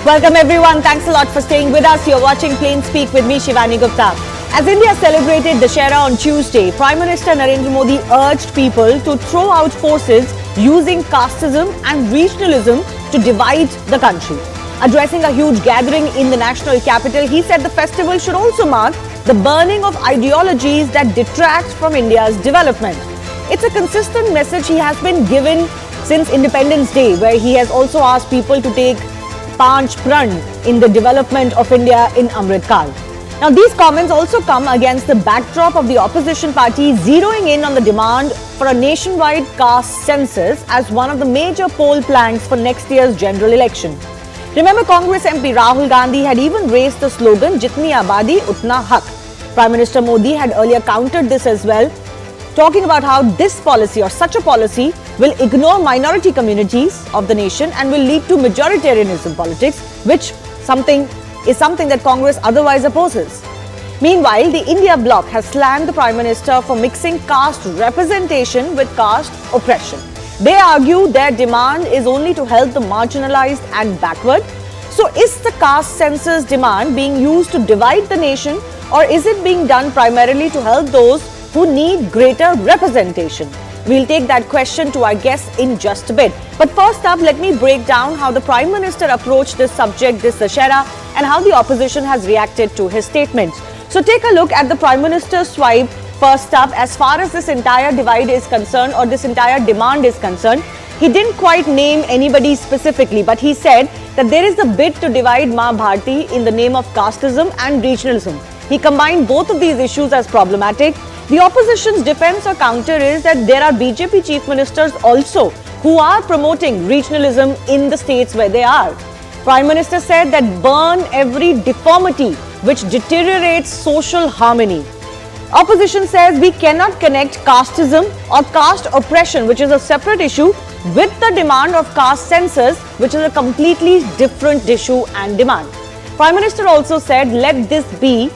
Welcome everyone. Thanks a lot for staying with us. You're watching Plain Speak with me, Shivani Gupta. As India celebrated Dussehra on Tuesday, Prime Minister Narendra Modi urged people to throw out forces using casteism and regionalism to divide the country. Addressing a huge gathering in the national capital, he said the festival should also mark the burning of ideologies that detract from India's development. It's a consistent message he has been given since Independence Day, where he has also asked people to take Panch Pran in the development of India in Amrit Kal. Now, these comments also come against the backdrop of the opposition party zeroing in on the demand for a nationwide caste census as one of the major poll planks for next year's general election. Remember, Congress MP Rahul Gandhi had even raised the slogan "Jitni Abadi, Utna Hak." Prime Minister Modi had earlier countered this as well, talking about how this policy or such a policy will ignore minority communities of the nation and will lead to majoritarianism politics, which is something that Congress otherwise opposes. Meanwhile, the India bloc has slammed the Prime Minister for mixing caste representation with caste oppression. They argue their demand is only to help the marginalized and backward. So is the caste census demand being used to divide the nation, or is it being done primarily to help those who need greater representation? We'll take that question to our guests in just a bit. But first up, let me break down how the Prime Minister approached this subject this Dussehra and how the opposition has reacted to his statements. So take a look at the Prime Minister's swipe first up. As far as this entire divide is concerned, or this entire demand is concerned, he didn't quite name anybody specifically, but he said that there is a bid to divide Ma Bharti in the name of casteism and regionalism. He combined both of these issues as problematic. The opposition's defense or counter is that there are BJP chief ministers also who are promoting regionalism in the states where they are. Prime Minister said that burn every deformity which deteriorates social harmony. Opposition says we cannot connect casteism or caste oppression, which is a separate issue, with the demand of caste census, which is a completely different issue and demand. Prime Minister also said, let this be,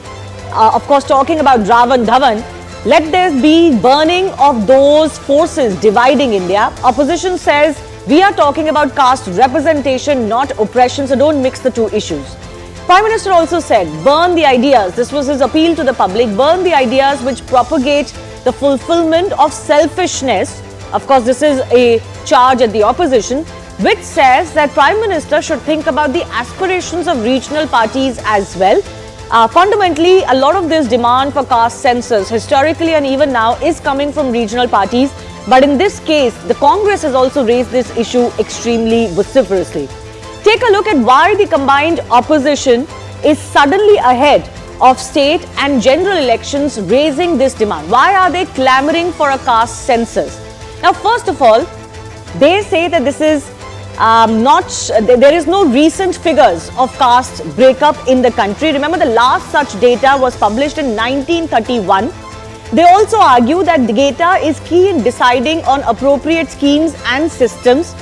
of course talking about Ravan Dhawan, let there be burning of those forces dividing India. Opposition says we are talking about caste representation, not oppression, so don't mix the two issues. Prime Minister also said, burn the ideas, this was his appeal to the public, burn the ideas which propagate the fulfillment of selfishness. Of course, this is a charge at the opposition, which says that Prime Minister should think about the aspirations of regional parties as well. Fundamentally, a lot of this demand for caste census, historically and even now, is coming from regional parties. But in this case, the Congress has also raised this issue extremely vociferously. Take a look at why the combined opposition is suddenly ahead of state and general elections raising this demand. Why are they clamoring for a caste census? Now, first of all, they say that this is there is no recent figures of caste breakup in the country. Remember, the last such data was published in 1931. They also argue that the data is key in deciding on appropriate schemes and systems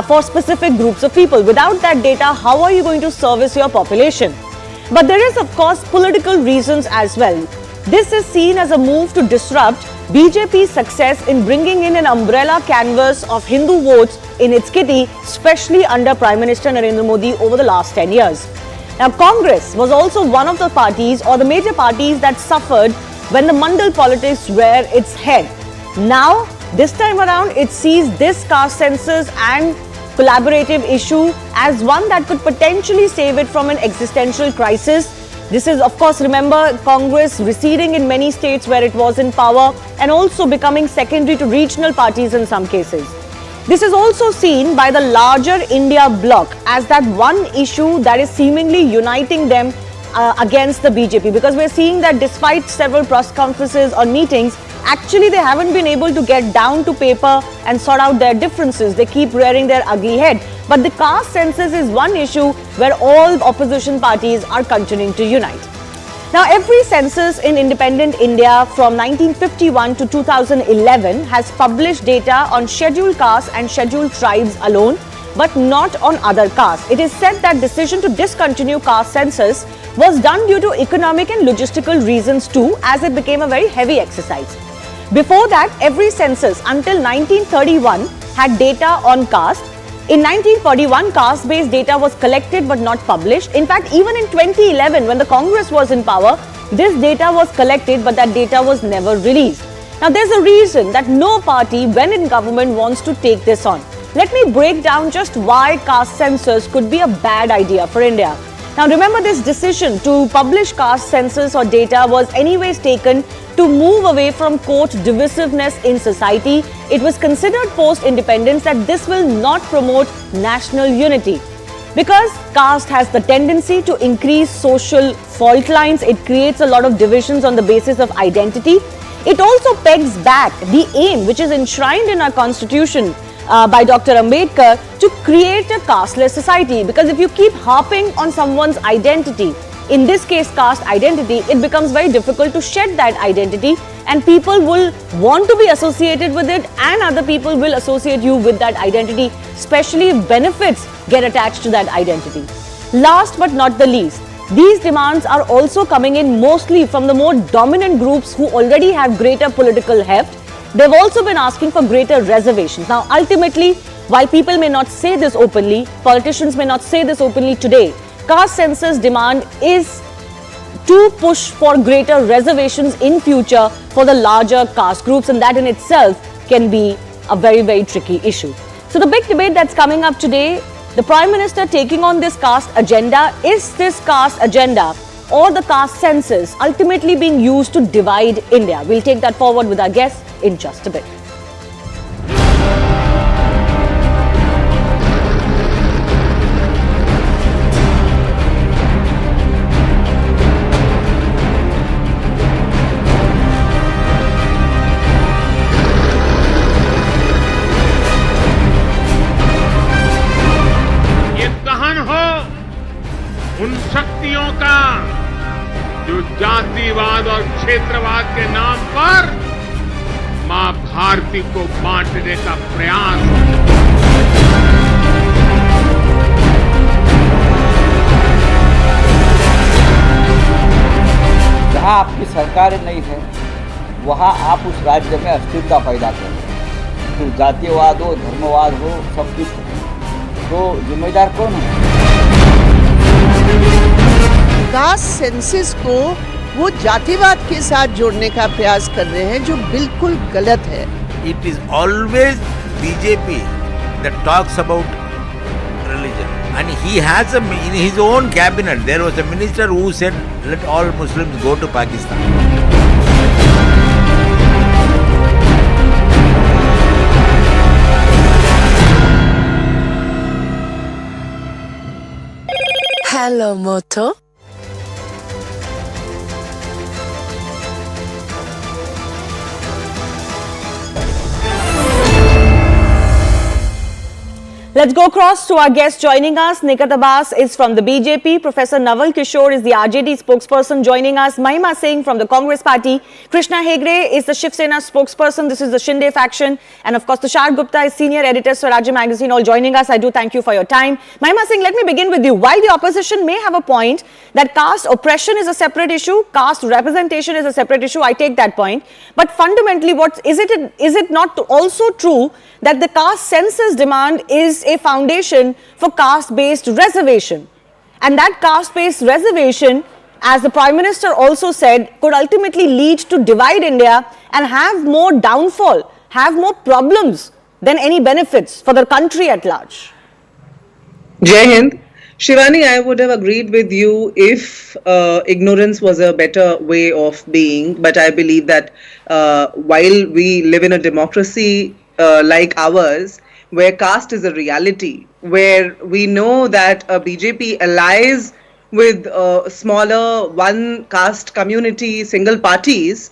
for specific groups of people. Without that data, how are you going to service your population? But there is, of course, political reasons as well. This is seen as a move to disrupt BJP's success in bringing in an umbrella canvas of Hindu votes in its kitty, especially under Prime Minister Narendra Modi over the last 10 years. Now, Congress was also one of the parties or the major parties that suffered when the Mandal politics reared its head. Now, this time around, it sees this caste census and collaborative issue as one that could potentially save it from an existential crisis. This is, of course, remember, Congress receding in many states where it was in power and also becoming secondary to regional parties in some cases. This is also seen by the larger India bloc as that one issue that is seemingly uniting them against the BJP, because we're seeing that despite several press conferences or meetings, actually they haven't been able to get down to paper and sort out their differences. They keep rearing their ugly head. But the caste census is one issue where all opposition parties are continuing to unite. Now, every census in independent India from 1951 to 2011 has published data on scheduled castes and scheduled tribes alone, but not on other castes. It is said that decision to discontinue caste census was done due to economic and logistical reasons too, as it became a very heavy exercise. Before that, every census until 1931 had data on caste. In 1941, caste-based data was collected but not published. In fact, even in 2011, when the Congress was in power, this data was collected but that data was never released. Now, there's a reason that no party, when in government, wants to take this on. Let me break down just why caste census could be a bad idea for India. Now, remember, this decision to publish caste census or data was anyways taken to move away from, quote, divisiveness in society. It was considered post-independence that this will not promote national unity. Because caste has the tendency to increase social fault lines, it creates a lot of divisions on the basis of identity. It also pegs back the aim which is enshrined in our constitution by Dr. Ambedkar to create a casteless society. Because if you keep harping on someone's identity, in this case caste identity, it becomes very difficult to shed that identity and people will want to be associated with it and other people will associate you with that identity, especially if benefits get attached to that identity. Last but not the least, these demands are also coming in mostly from the more dominant groups who already have greater political heft. They've also been asking for greater reservations. Now, ultimately, while people may not say this openly, politicians may not say this openly today, caste census demand is to push for greater reservations in future for the larger caste groups, and that in itself can be a very, very tricky issue. So the big debate that's coming up today, the Prime Minister taking on this caste agenda, is this caste agenda or the caste census ultimately being used to divide India? We'll take that forward with our guests in just a bit. उन शक्तियों का जो जातिवाद और क्षेत्रवाद के नाम पर मां भारती को बांटने का प्रयास है। जहां आपकी सरकार नहीं है वहां आप उस राज्य में अस्थिरता पैदा करें, तो जातिवाद हो, धर्मवाद हो, सब कुछ हो, तो जिम्मेदार कौन है? कास्ट सेंसस को वो जातिवाद के साथ जोड़ने का प्रयास कर रहे हैं जो बिल्कुल गलत है। It is always BJP that talks about religion, and he has in his own cabinet there was a minister who said let all Muslims go to Pakistan. Hello, Moto. Let's go across to our guest joining us. Nikat Abbas is from the BJP. Professor Naval Kishore is the RJD spokesperson joining us. Mahima Singh from the Congress Party. Krishna Hegde is the Shiv Sena spokesperson. This is the Shinde faction. And of course, Tushar Gupta is senior editor Swarajya magazine, all joining us. I do thank you for your time. Mahima Singh, let me begin with you. While the opposition may have a point that caste oppression is a separate issue, caste representation is a separate issue, I take that point. But fundamentally, is it not also true that the caste census demand is a foundation for caste-based reservation? And that caste-based reservation, as the Prime Minister also said, could ultimately lead to divide India and have more downfall, have more problems than any benefits for the country at large. Jai Hind. Shivani, I would have agreed with you if ignorance was a better way of being, but I believe that while we live in a democracy like ours, where caste is a reality, where we know that BJP allies with smaller one caste community, single parties,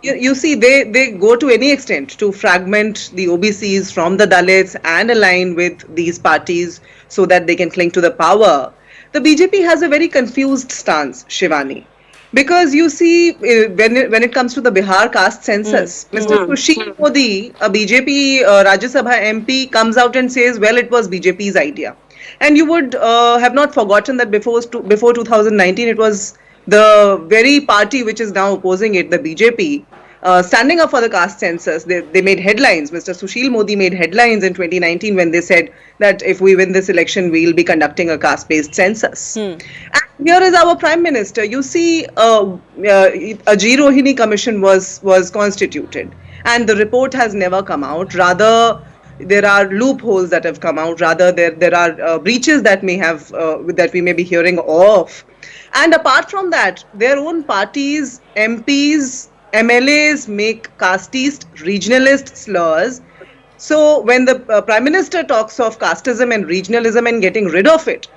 you see they go to any extent to fragment the OBCs from the Dalits and align with these parties so that they can cling to the power. The BJP has a very confused stance, Shivani. Because you see, when it comes to the Bihar caste census, Mr. Sushil Modi, a BJP Rajya Sabha MP, comes out and says, well, it was BJP's idea. And you would have not forgotten that before 2019, it was the very party which is now opposing it, the BJP, standing up for the caste census. They made headlines. Mr. Sushil Modi made headlines in 2019 when they said that if we win this election, we will be conducting a caste-based census. And here is our Prime Minister. You see, a G. Rohini commission was constituted, and the report has never come out. Rather, there are loopholes that have come out. Rather, there are breaches that that we may be hearing of. And apart from that, their own parties, MPs, MLAs make casteist, regionalist slurs. So when the Prime Minister talks of casteism and regionalism and getting rid of it,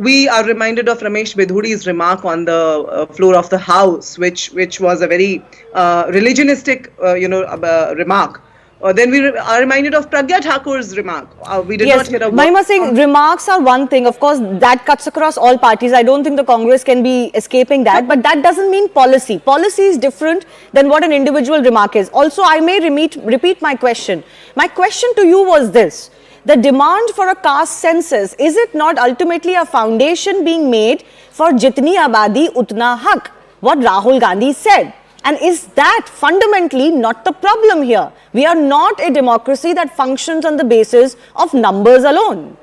we are reminded of Ramesh Bidhuri's remark on the floor of the House, which was a very religionistic, remark. Then we are reminded of Pragya Thakur's remark. We did not hear a word. Mahima Singh, remarks are one thing. Of course, that cuts across all parties. I don't think the Congress can be escaping that. But that doesn't mean policy. Policy is different than what an individual remark is. Also, I may repeat my question. My question to you was this. The demand for a caste census, is it not ultimately a foundation being made for Jitni Abadi Utna Haq? What Rahul Gandhi said. And is that fundamentally not the problem here? We are not a democracy that functions on the basis of numbers alone.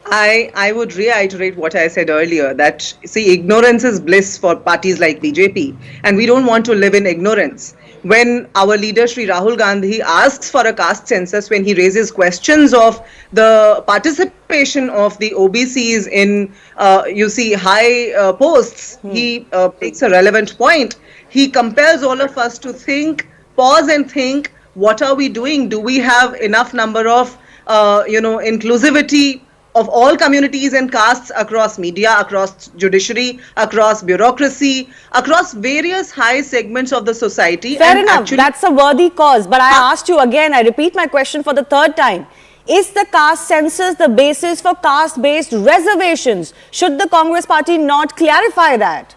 I would reiterate what I said earlier, that, see, ignorance is bliss for parties like BJP, and we don't want to live in ignorance. When our leader Shri Rahul Gandhi asks for a caste census, when he raises questions of the participation of the OBCs in, high posts, he makes a relevant point. He compels all of us to think, pause and think, what are we doing? Do we have enough number of, inclusivity of all communities and castes across media, across judiciary, across bureaucracy, across various high segments of the society? Fair enough, that's a worthy cause. But I asked you again, I repeat my question for the third time. Is the caste census the basis for caste-based reservations? Should the Congress party not clarify that?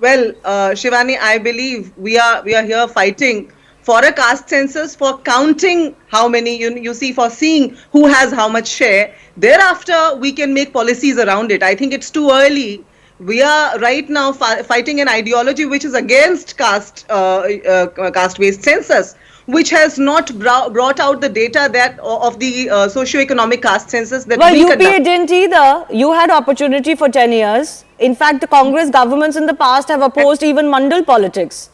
Well, Shivani, I believe we are here fighting for a caste census, for counting how many, you see, for seeing who has how much share. Thereafter, we can make policies around it. I think it's too early. We are right now fighting an ideology which is against caste-based census, which has not brought out the data that of the socio-economic caste census that we conduct. UPA didn't either. You had opportunity for 10 years. In fact, the Congress governments in the past have opposed even mandal politics.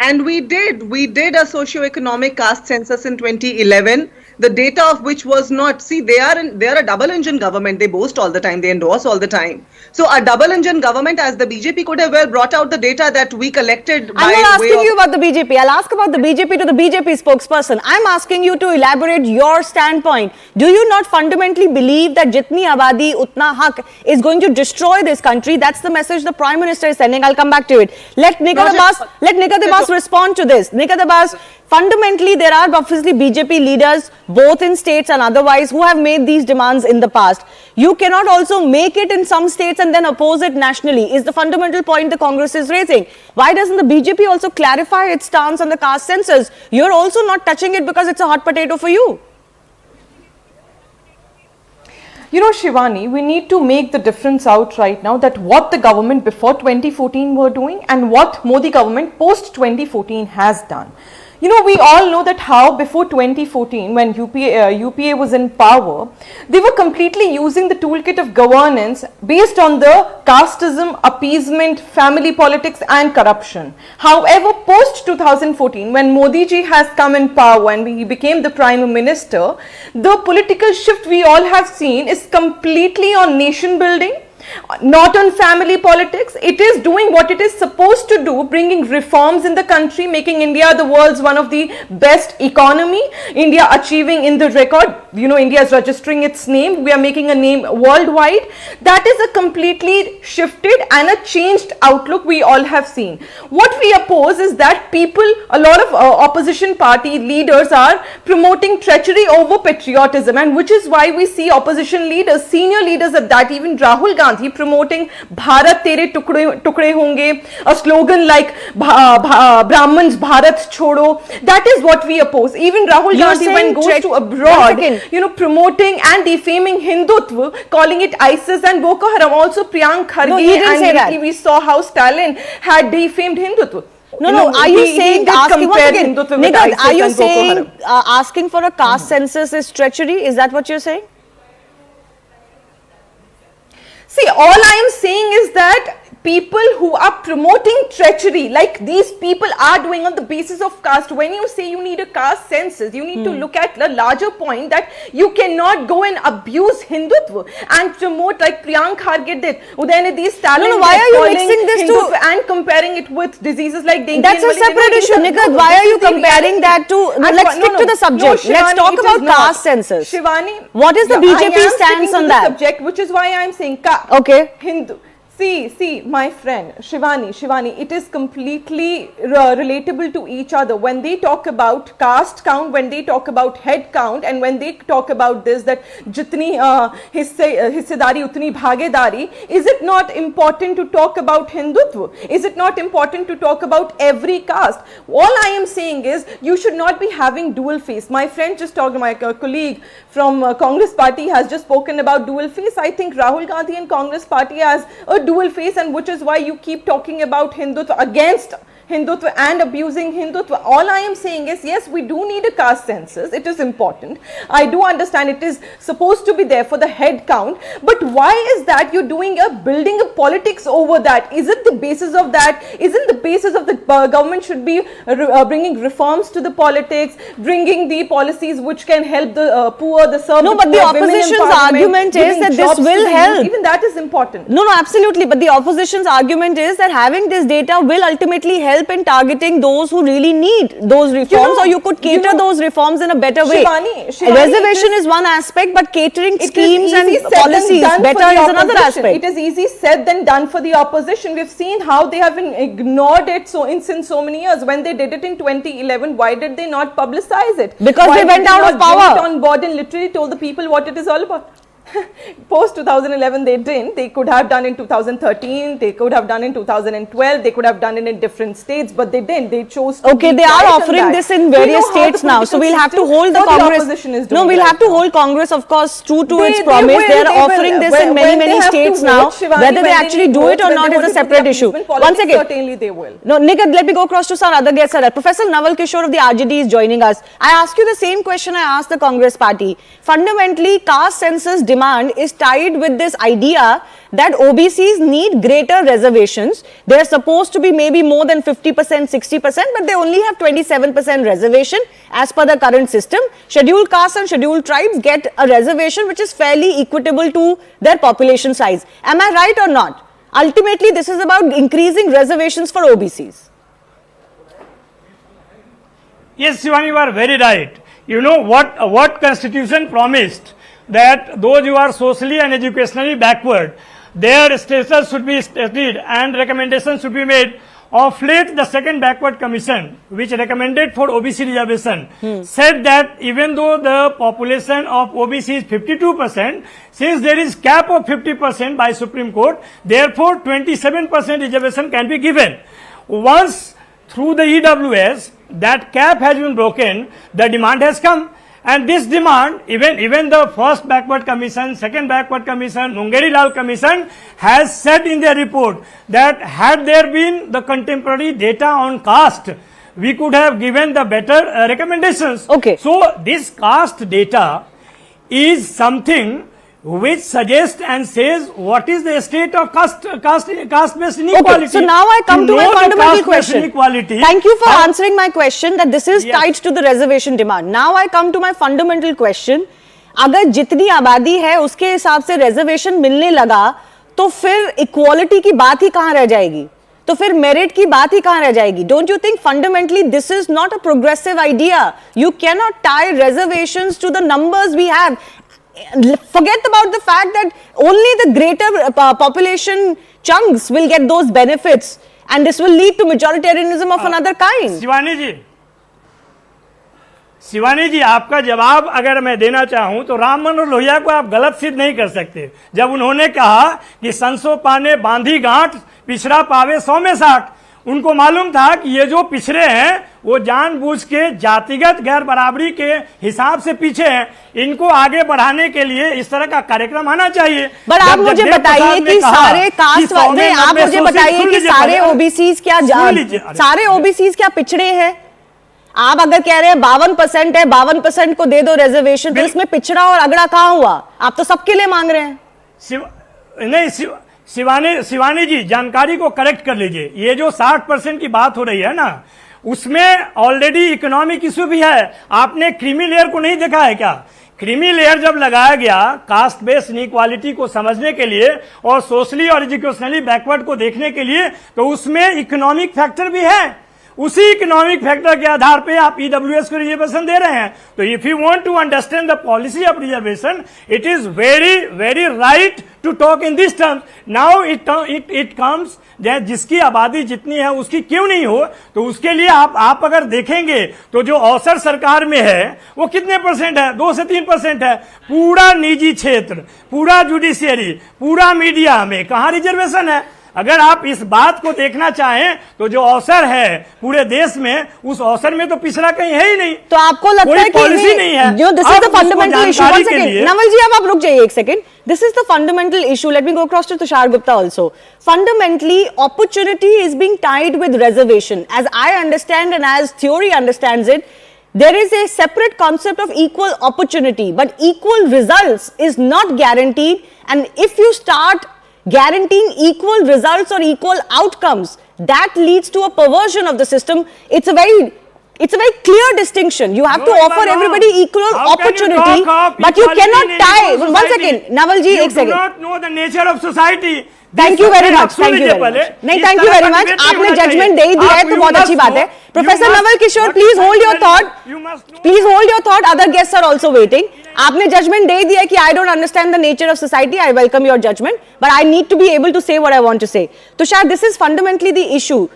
And we did a socio-economic caste census in 2011, the data of which was not, see, they are a double engine government. They boast all the time, they endorse all the time. So a double engine government, as the BJP could have well brought out the data that we collected. I'm not asking you about the BJP. I'll ask about the BJP to the BJP spokesperson. I'm asking you to elaborate your standpoint. Do you not fundamentally believe that Jitni Abadi Utna Haq is going to destroy this country? That's the message the Prime Minister is sending. I'll come back to it. Let Nikat Abbas respond to this. Nikat Abbas, fundamentally, there are obviously BJP leaders, both in states and otherwise, who have made these demands in the past. You cannot also make it in some states and then oppose it nationally, is the fundamental point the Congress is raising. Why doesn't the BJP also clarify its stance on the caste census? You're also not touching it because it's a hot potato for you. You know, Shivani, we need to make the difference out right now, that what the government before 2014 were doing and what Modi government post 2014 has done. You know, we all know that how before 2014, when UPA was in power, they were completely using the toolkit of governance based on the casteism, appeasement, family politics and corruption. However, post 2014, when Modi ji has come in power and he became the Prime Minister, the political shift we all have seen is completely on nation building, not on family politics. It is doing what it is supposed to do, bringing reforms in the country, making India the world's one of the best economy. India achieving in the record, you know, India is registering its name. We are making a name worldwide. That is a completely shifted and a changed outlook we all have seen. What we oppose is that people, a lot of opposition party leaders are promoting treachery over patriotism, and which is why we see opposition leaders, senior leaders at that, even Rahul Gandhi, promoting Bharat Tere Tukde Honge, a slogan like Brahmans Bharat Chodo. That is what we oppose. Even Rahul Gandhi, when goes to abroad, you know, promoting and defaming Hindutva, calling it ISIS and Boko Haram. Also Priyank Kharge, and lately we saw how Stalin had defamed Hindutva. No, are you saying asking once again, Hindutva with Nigat, ISIS are you and Boko saying Haram? asking for a caste census is treachery? Is that what you're saying? See, all I am saying is that people who are promoting treachery, like these people are doing on the basis of caste, when you say you need a caste census, you need to look at the larger point that you cannot go and abuse Hindutva and promote, like Priyank Kharge did, Udayanidhi Stalin. No, why are you mixing this Hindutva and comparing it with diseases like dengue? That's a separate issue, Nikat. Why are you comparing that to? Let's stick to the subject. Let's talk about caste census. Shivani, what is the BJP stance on that? Subject, which is why I am saying okay. Hindu. See, my friend, Shivani, it is completely relatable to each other. When they talk about caste count, when they talk about head count, and when they talk about this, that jitni hissedari utni bhagedari, is it not important to talk about Hindutva? Is it not important to talk about every caste? All I am saying is, you should not be having dual face. My friend just talked, my colleague from Congress party has just spoken about dual face. I think Rahul Gandhi and Congress party has a dual face, and which is why you keep talking about Hindutva, against Hindutva and abusing Hindutva. All I am saying is, yes, we do need a caste census. It is important. I do understand it is supposed to be there for the head count. But why is that you're building a politics over that? Is it the basis of that? Isn't the basis of the government should be bringing reforms to the politics, bringing the policies which can help the poor, the servant? No, but the opposition's argument is that this will help. Even that is important. No, absolutely. But the opposition's argument is that having this data will ultimately help in targeting those who really need those reforms, or you could cater those reforms in a better way. Shivani, reservation is one aspect, but catering schemes and policies better is another aspect. It is easy said than done for the opposition. We've seen how they have ignored it since so many years. When they did it in 2011, why did they not publicize it? Because they went out of power. Bring it on board and literally told the people what it is all about. Post 2011 they didn't. They could have done in 2013, they could have done in 2012, they could have done it in different states, but they didn't. They chose to they are offering this in various states now, so we'll have to hold the Congress. No, we'll have to hold Congress, of course, true to its promise. They are offering this in many states now. Whether they actually do it or not is a separate issue. Once again, certainly they will. No, Nikat, let me go across to some other guests. Professor Naval Kishore of the RJD is joining us. I ask you the same question I asked the Congress party. Fundamentally, caste census demand is tied with this idea that OBCs need greater reservations. They are supposed to be maybe more than 50%, 60%, but they only have 27% reservation as per the current system. Scheduled castes and scheduled tribes get a reservation which is fairly equitable to their population size. Am I right or not? Ultimately, this is about increasing reservations for OBCs. Yes, Shivani, you are very right. You know what Constitution promised? That those who are socially and educationally backward, their status should be studied and recommendations should be made. Of late, the second backward commission, which recommended for OBC reservation, said that even though the population of OBC is 52%, since there is cap of 50% by Supreme Court, therefore 27% reservation can be given. Once through the EWS, that cap has been broken, the demand has come. And this demand, even the first backward commission, second backward commission, Mungeri Lal commission has said in their report that had there been the contemporary data on caste, we could have given the better recommendations. Okay. So this caste data is something which suggests and says what is the state of caste-based inequality. Okay, so now I come to my fundamental question. Thank you for answering my question that this is tied to the reservation demand. Now I come to my fundamental question. अगर जितनी आबादी है उसके हिसाब से reservation मिलने लगा तो फिर equality की बात ही कहाँ रह जाएगी? तो फिर merit की बात ही कहाँ रह जाएगी? Don't you think fundamentally this is not a progressive idea? You cannot tie reservations to the numbers we have. Forget about the fact that only the greater population chunks will get those benefits, and this will lead to majoritarianism of another kind. Shivani जी, आपका जवाब अगर मैं देना चाहूं तो राम मनोहर लोहिया को आप गलत सिद्ध नहीं कर सकते जब उन्होंने कहा कि संसो पाने बांधी गांठ पिछड़ा पावे 100 में 60। उनको मालूम था कि ये जो पिछड़े हैं वो जानबूझ के जातिगत गैर बराबरी के हिसाब से पीछे हैं, इनको आगे बढ़ाने के लिए इस तरह का कार्यक्रम आना चाहिए। बट आप मुझे बताइए कि सारे कास्ट वाले, आप मुझे बताइए कि सारे ओबीसीज क्या सारे ओबीसीज क्या पिछड़े हैं? आप अगर कह रहे हैं 52% है, 52% को दे दो रिजर्वेशन, तो इसमें पिछड़ा और अगड़ा कहां हुआ? आप तो सबके लिए मांग रहे हैं। शिवानी जी, जानकारी को करेक्ट कर लीजिए। ये जो 60% की बात हो रही है ना, उसमें ऑलरेडी इकोनॉमिक इश्यू भी है। आपने क्रीमी लेयर को नहीं देखा है क्या? क्रीमी लेयर जब लगाया गया कास्ट बेस्ड इनइक्वालिटी को समझने के लिए और सोशली और एजुकेशनली बैकवर्ड को देखने के लिए, तो उसमें इकोनॉमिक फैक्टर भी है। उसी इकोनॉमिक फैक्टर के आधार पे आप ईडब्ल्यूएस को रिजर्वेशन दे रहे हैं। तो if you want to understand the policy of reservation, it is very very right to talk in this terms. Now it comes that जिसकी आबादी जितनी है उसकी क्यों नहीं हो, तो उसके लिए आप अगर देखेंगे तो जो अवसर सरकार में है वो कितने परसेंट है? 2 से 3% है। पूरा निजी क्षेत्र, पूरा जुडिशियरी, पूरा मीडिया में कहां रिजर्वेशन है? अगर आप इस बात को देखना चाहें तो जो अवसर है पूरे देश में, उस अवसर में तो पिछड़ा कहीं है ही नहीं। तो आपको लगता है कि पॉलिसी नहीं है जो this is the fundamental issue. One second Naval ji, अब आप रुक जाइए एक second. This is the fundamental issue. Let me go across to Tushar Gupta also. Fundamentally opportunity is being tied with reservation, as I understand and as theory understands it. There is a separate concept of equal opportunity, but equal results is not guaranteed. And if you start guaranteeing equal results or equal outcomes, that leads to a perversion of the system. It's a very clear distinction. You have to offer everybody equal opportunity, but you cannot tie. One second, Naval ji, एक second. You do not know the nature of society. Thank you very much, thank you very much. नहीं, thank you very much. आपने judgement दे ही दिया है तो बहुत अच्छी बात है। Professor Naval Kishore, please hold your thought, please hold your thought, other guests are also waiting. आपने जजमेंट दे दिया कि I don't understand the nature of society, I welcome your judgement, but I need to be able to say what I want to से। तो शायद this is fundamentally the issue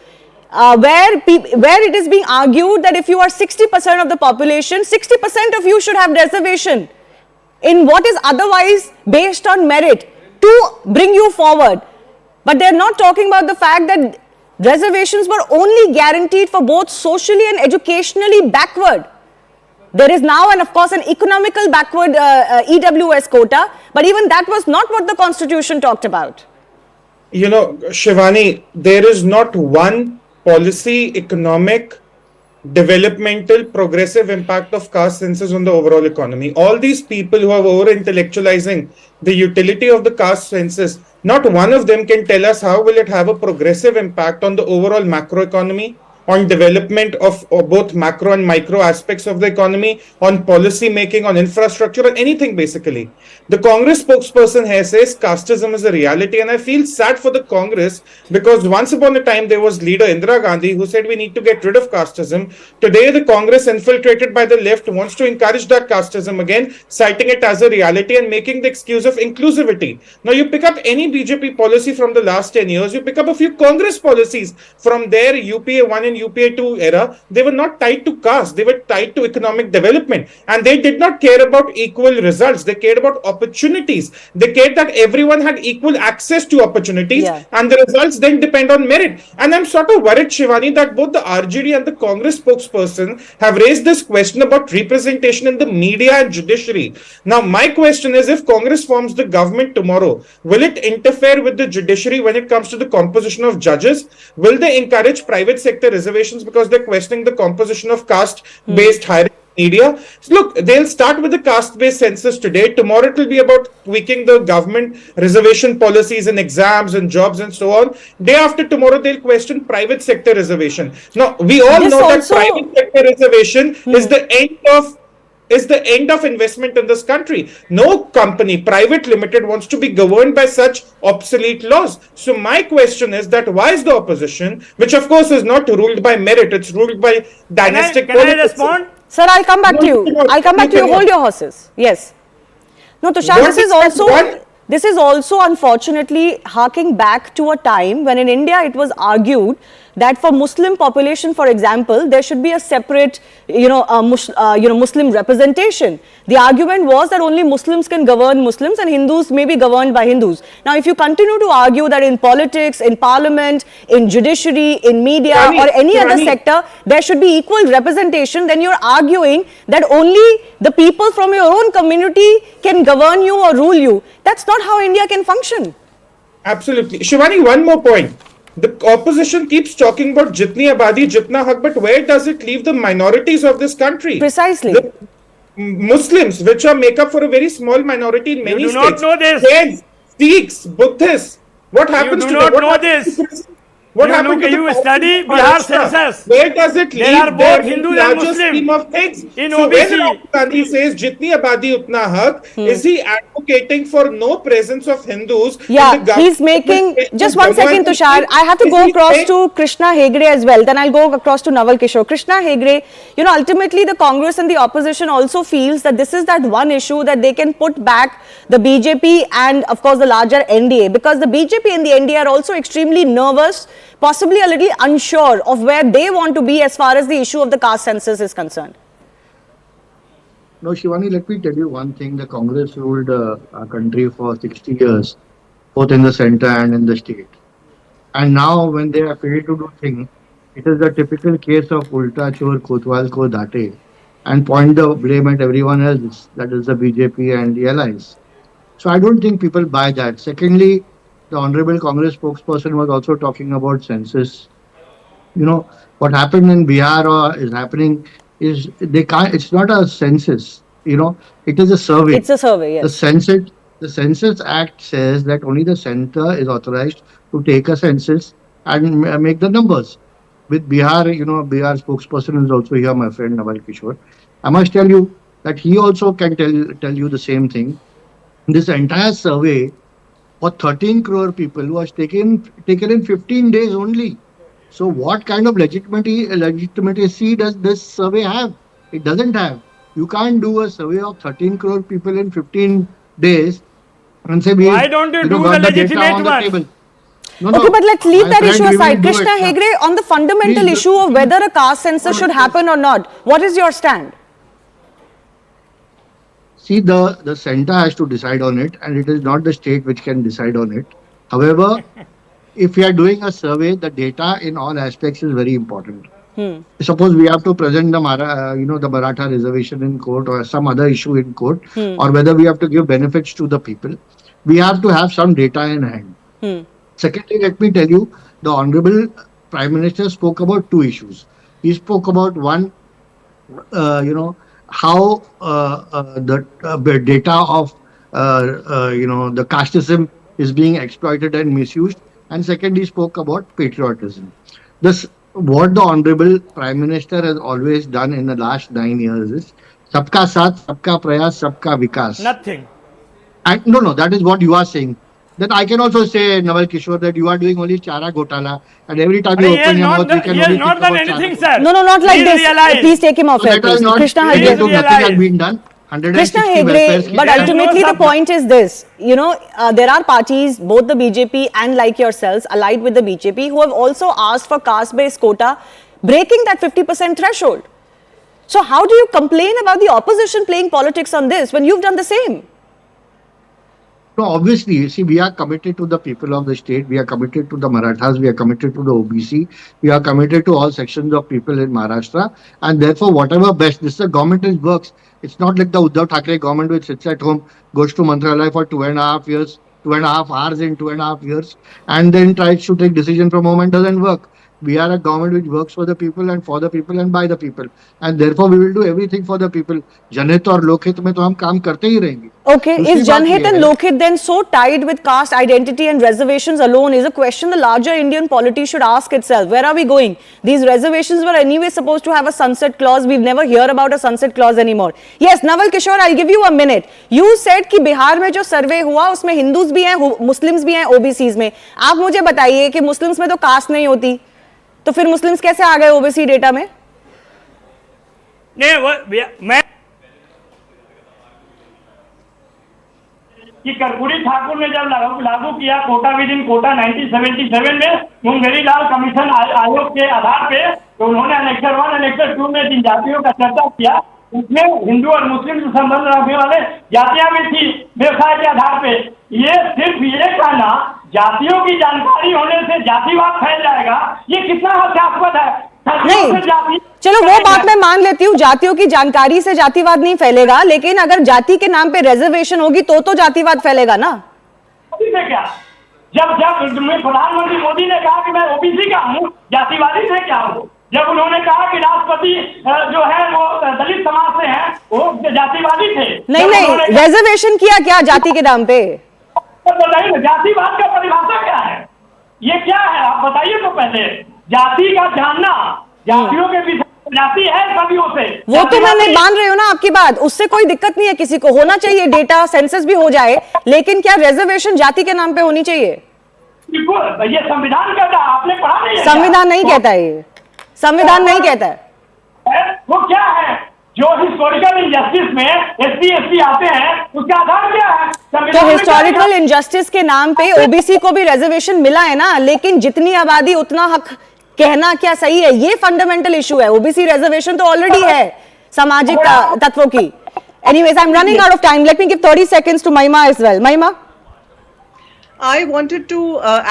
where it is being argued that if you are 60% of the population, 60% of you should have reservation in what is otherwise based on merit to bring you forward. But they're not talking about the fact that reservations were only guaranteed for both socially and educationally backward. There is now, and of course, an economical backward EWS quota, but even that was not what the constitution talked about. You know, Shivani, there is not one policy, economic, developmental, progressive impact of caste census on the overall economy. All these people who are over-intellectualizing the utility of the caste census, not one of them can tell us how will it have a progressive impact on the overall macroeconomy, on development of both macro and micro aspects of the economy, on policy making, on infrastructure, on anything basically. The Congress spokesperson here says casteism is a reality, and I feel sad for the Congress because once upon a time there was leader Indira Gandhi who said we need to get rid of casteism. Today the Congress, infiltrated by the left, wants to encourage that casteism again, citing it as a reality and making the excuse of inclusivity. Now you pick up any BJP policy from the last 10 years, you pick up a few Congress policies from their UPA 1 and UPA 2 era, they were not tied to caste, they were tied to economic development, and they did not care about equal results, they cared about opportunities, they cared that everyone had equal access to opportunities, and the results then depend on merit. And I'm sort of worried, Shivani, that both the RJD and the Congress spokesperson have raised this question about representation in the media and judiciary. Now my question is, if Congress forms the government tomorrow, will it interfere with the judiciary when it comes to the composition of judges? Will they encourage private sector reservations because they're questioning the composition of caste-based hiring media? Look, they'll start with the caste-based census today. Tomorrow it will be about tweaking the government reservation policies in exams and jobs and so on. Day after tomorrow, they'll question private sector reservation. Now, we all know that private sector reservation is the end of investment in this country. No company, private limited, wants to be governed by such obsolete laws. So my question is that why is the opposition, which of course is not ruled by merit, it's ruled by dynastic politics. Can I respond? Sir, I'll come back to you. I'll come back to you. Hold your horses. Yes. No, Tushar, this is also unfortunately harking back to a time when in India it was argued that for Muslim population, for example, there should be a separate, Muslim representation. The argument was that only Muslims can govern Muslims and Hindus may be governed by Hindus. Now, if you continue to argue that in politics, in parliament, in judiciary, in media or any other sector, there should be equal representation, then you're arguing that only the people from your own community can govern you or rule you. That's not how India can function. Absolutely. Shivani, one more point. The opposition keeps talking about jitni abadi, jitna haq, but where does it leave the minorities of this country? Precisely. The Muslims, which are make up for a very small minority in many states. You do not know this. Jains, Sikhs, Buddhists. What happens to them? You do not know this. What happened to you study Bihar census. Where does it leave? There are both Hindus and Muslims. Scheme of things. In so OBC. when Rahul Gandhi says "Jitni abadi utna haq," is he advocating for no presence of Hindus? Yeah, in the he's making. Just one second, Tushar. I have to go across to Krishna Hegde as well. Then I'll go across to Naval Kishore. Krishna Hegde, ultimately the Congress and the opposition also feels that this is that one issue that they can put back the BJP and of course the larger NDA, because the BJP and the NDA are also extremely nervous, possibly a little unsure of where they want to be as far as the issue of the caste census is concerned. No, Shivani, let me tell you one thing. The Congress ruled our country for 60 years, both in the center and in the state. And now when they are failed to do things, it is the typical case of ulta chor kotwal ko date and point the blame at everyone else, that is the BJP and the allies. So I don't think people buy that. Secondly, the Honorable Congress spokesperson was also talking about census. What happened in Bihar or is happening is they can't. It's not a census. It is a survey. It's a survey. Yes. The Census Act says that only the center is authorized to take a census and make the numbers. With Bihar, Bihar spokesperson is also here, my friend Naval Kishore. I must tell you that he also can tell you the same thing. This entire survey for 13 crore people was taken in 15 days only. So what kind of legitimacy does this survey have? It doesn't have. You can't do a survey of 13 crore people in 15 days and say, why don't you do the legitimate one? Okay, but let's leave that issue aside. Krishna Hegde, on the fundamental issue of whether a caste census should happen or not, what is your stand? See, the center has to decide on it, and it is not the state which can decide on it. However, if we are doing a survey, the data in all aspects is very important. Suppose we have to present the Maratha reservation in court or some other issue in court, or whether we have to give benefits to the people, we have to have some data in hand. Secondly, let me tell you, the Honorable Prime Minister spoke about two issues. He spoke about one, how the data of the casteism is being exploited and misused, and second, he spoke about patriotism. What the Honorable Prime Minister has always done in the last 9 years is sabka saath, sabka prayas, sabka vikas. Nothing. And no, that is what you are saying. Then I can also say, Naval Kishore, that you are doing only chara gotala, and every time you open your mouth, you can only think about done anything, sir. No, not like this. Please take him off. Krishna Hegde. Nothing has been done. Krishna Hegde, but ultimately the point is this, there are parties, both the BJP and like yourselves, allied with the BJP, who have also asked for caste-based quota, breaking that 50% threshold. So how do you complain about the opposition playing politics on this when you've done the same? No, obviously, you see, we are committed to the people of the state, we are committed to the Marathas, we are committed to the OBC, we are committed to all sections of people in Maharashtra, and therefore whatever best, this is a government works. It's not like the Uddhav Thackeray government which sits at home, goes to Mantralaya for 2.5 years, 2.5 hours in 2.5 years, and then tries to take decision from home and doesn't work. We are a government which works for the people and for the people and by the people, and therefore we will do everything for the people. Janhit और लोकहित में तो हम काम करते ही रहेंगे. Okay, is Janhit and Lokhit then so tied with caste identity and reservations alone is a question the larger Indian polity should ask itself. Where are we going? These reservations were anyway supposed to have a sunset clause. We've never heard about a sunset clause anymore. Yes, Naval Kishore, I'll give you a minute. You said कि बिहार में जो सर्वे हुआ उसमें Hindus भी हैं, Muslims भी हैं, OBCs में. आप मुझे बताइए कि मुस्लिम्स में तो कास्ट नहीं होती, तो फिर मुस्लिम्स कैसे आ गए ओबीसी डेटा में? नहीं, मैं कि कर्पूरी ठाकुर ने जब लागू किया कोटा विद इन कोटा 1977 में मुंगेरी लाल कमीशन आयोग के आधार पे, तो उन्होंने एनेक्सर 1 एनेक्सर 2 में जिन जातियों का चर्चा किया उसमें हिंदू और मुस्लिम से संबंध रखने वाले जातियां भी थी व्यवसाय के आधार पे। ये सिर्फ ये कहना जातियों की जानकारी होने से जातिवाद फैल जाएगा, ये कितना हास्यास्पद है। नहीं, चलो वो बात मैं मान लेती हूँ, जातियों की जानकारी से जातिवाद नहीं फैलेगा, लेकिन अगर जाति के नाम पे रिजर्वेशन होगी तो जातिवाद फैलेगा ना। क्या जब प्रधानमंत्री मोदी ने कहा कि मैं ओबीसी का हूँ, जातिवादी से क्या हूँ? जब उन्होंने कहा कि राष्ट्रपति जो है वो दलित समाज से हैं, वो जातिवादी थे। नहीं, रिजर्वेशन किया क्या जाति के नाम पे? बताइए जातिवाद का परिभाषा क्या है, ये क्या है आप बताइए तो पहले। जाति का जानना, जातियों के विषय जाति है सदियों से, वो तो मैं मान रही हूँ ना आपकी बात, उससे कोई दिक्कत नहीं है, किसी को होना चाहिए, डेटा सेंसस भी हो जाए, लेकिन क्या रिजर्वेशन जाति के नाम पे होनी चाहिए? बिल्कुल, ये संविधान कहता है, आपने पढ़ा नहीं है? संविधान नहीं कहता है, ये संविधान नहीं कहता है। वो क्या है जो हिस्टोरिकल इंजस्टिस में एससी आते हैं, उसका आधार क्या है? तो हिस्टोरिकल इंजस्टिस के नाम पे ओबीसी को भी रिजर्वेशन मिला है ना, लेकिन जितनी आबादी उतना हक, कहना क्या सही है, ये फंडामेंटल इशू है। ओबीसी रिजर्वेशन तो ऑलरेडी है सामाजिक तत्वों की। Anyways, I am running out of time, let me give 30 seconds to Mahima as well. Mahima, I wanted to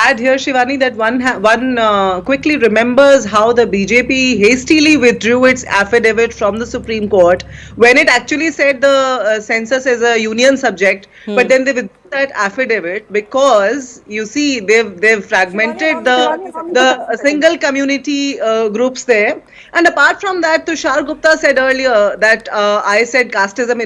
add here, Shivani, that one quickly remembers how the BJP hastily withdrew its affidavit from the Supreme Court when it actually said the census is a union subject, but then they withdrew that affidavit because you see they've fragmented the single community groups there. And apart from that, Tushar Gupta said earlier that I said casteism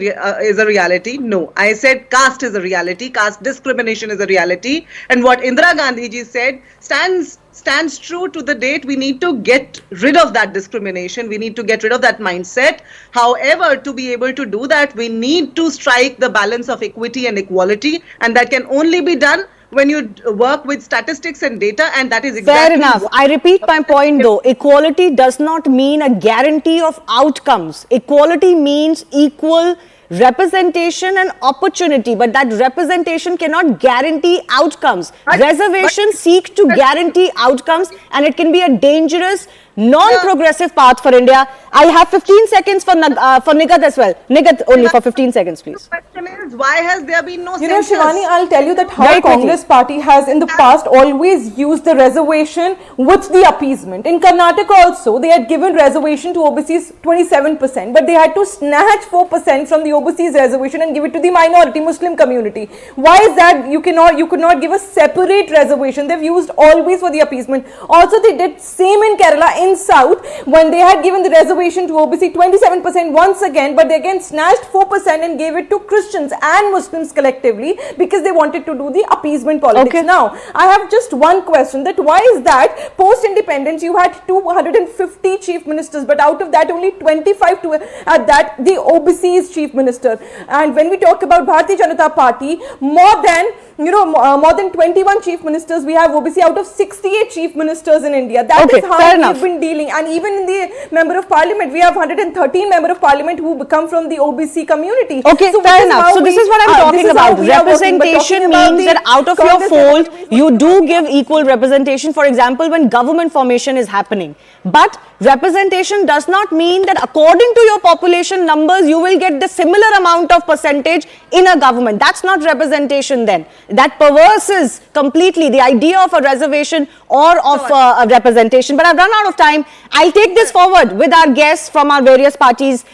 is a reality. No, I said caste is a reality. Caste discrimination is a reality. And what Indira Gandhi ji said stands true to the date. We need to get rid of that discrimination. We need to get rid of that mindset. However, to be able to do that, we need to strike the balance of equity and equality. And that can only be done when you work with statistics and data, and that is exactly... Fair enough. I repeat my point though. Equality does not mean a guarantee of outcomes. Equality means equal representation and opportunity, but that representation cannot guarantee outcomes. Reservations seek to guarantee outcomes, and it can be a dangerous, non-progressive path for India. I have 15 seconds for Nigat as well. Nigat, only for 15 seconds, please. The question is, why has there been no You know, census? Shivani, I'll tell you that how Congress party has in the past always used the reservation with the appeasement. In Karnataka also, they had given reservation to OBCs 27%, but they had to snatch 4% from the OBCs reservation and give it to the minority Muslim community. Why is that? You could not give a separate reservation. They've used always for the appeasement. Also, they did same in Kerala, in South, when they had given the reservation to OBC 27% once again, but they again snatched 4% and gave it to Christians and Muslims collectively because they wanted to do the appeasement politics. Okay. Now, I have just one question, that why is that post-independence you had 250 chief ministers, but out of that only 25 at that the OBC is chief minister. And when we talk about Bharatiya Janata Party, more than 21 chief ministers we have OBC out of 68 chief ministers in India. That is how we've been dealing. And even in the member of parliament, we have 113 member of parliament who come from the OBC community. Okay, so fair enough. So this is what I'm talking about. Representation means that out of your fold, you do give equal representation. For example, when government formation is happening. But representation does not mean that according to your population numbers, you will get the similar amount of percentage in a government. That's not representation then. That perverses completely the idea of a reservation or of a representation. But I've run out of time. I'll take this forward with our guests from our various parties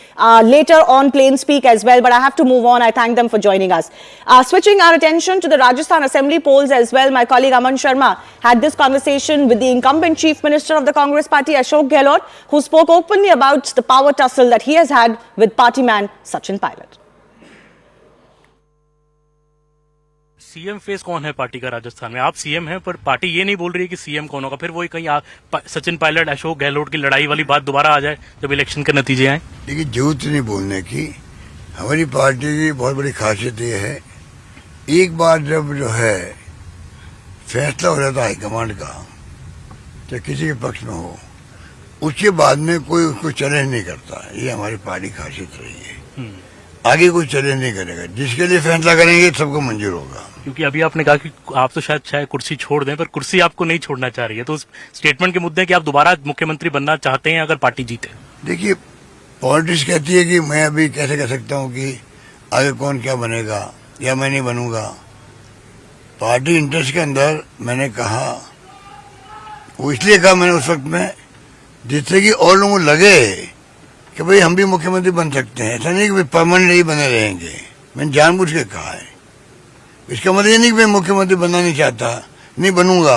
later on Plain Speak as well. But I have to move on. I thank them for joining us. Switching our attention to the Rajasthan Assembly polls as well, my colleague Aman Sharma had this conversation with the incumbent Chief Minister of the Congress Party, Ashok Gehlot, who spoke openly about the power tussle that he has had with party man Sachin Pilot. CM face कौन है party का राजस्थान में? आप CM हैं, पर party ये नहीं बोल रही है कि सीएम कौन होगा। फिर वही कहीं सचिन पायलट, अशोक गहलोत की लड़ाई वाली बात दोबारा आ जाए जब इलेक्शन के नतीजे आए। देखिए, जरूरत नहीं बोलने की। हमारी पार्टी की बहुत बड़ी खासियत ये है, एक बार जब जो है फैसला हो जाता है हाईकमांड का, चाहे किसी के पक्ष में हो, उसके बाद में कोई उसको चैलेंज नहीं करता। ये हमारी पार्टी की खासियत रही है। आगे कोई चैलेंज नहीं करेगा। जिसके लिए फैसला करेंगे सबको मंजूर होगा। क्योंकि अभी आपने कहा कि आप तो शायद कुर्सी छोड़ दें, पर कुर्सी आपको नहीं छोड़ना चाह रही है, तो उस स्टेटमेंट के मुद्दे कि आप दोबारा मुख्यमंत्री बनना चाहते हैं अगर पार्टी जीते। देखिए, पॉलिटिक्स कहती है कि मैं अभी कैसे कह सकता हूँ कि आगे कौन क्या बनेगा या मैं नहीं बनूंगा। पार्टी इंटरेस्ट के अंदर मैंने कहा, वो इसलिए कहा मैंने उस वक्त में, जिससे कि और लोगों को लगे कि भाई हम भी मुख्यमंत्री बन सकते हैं। ऐसा नहीं कि परमानेंट नहीं बने रहेंगे, मैंने जानबूझ के कहा है। इसका मतलब ये नहीं कि मैं मुख्यमंत्री बनना नहीं चाहता, नहीं बनूंगा,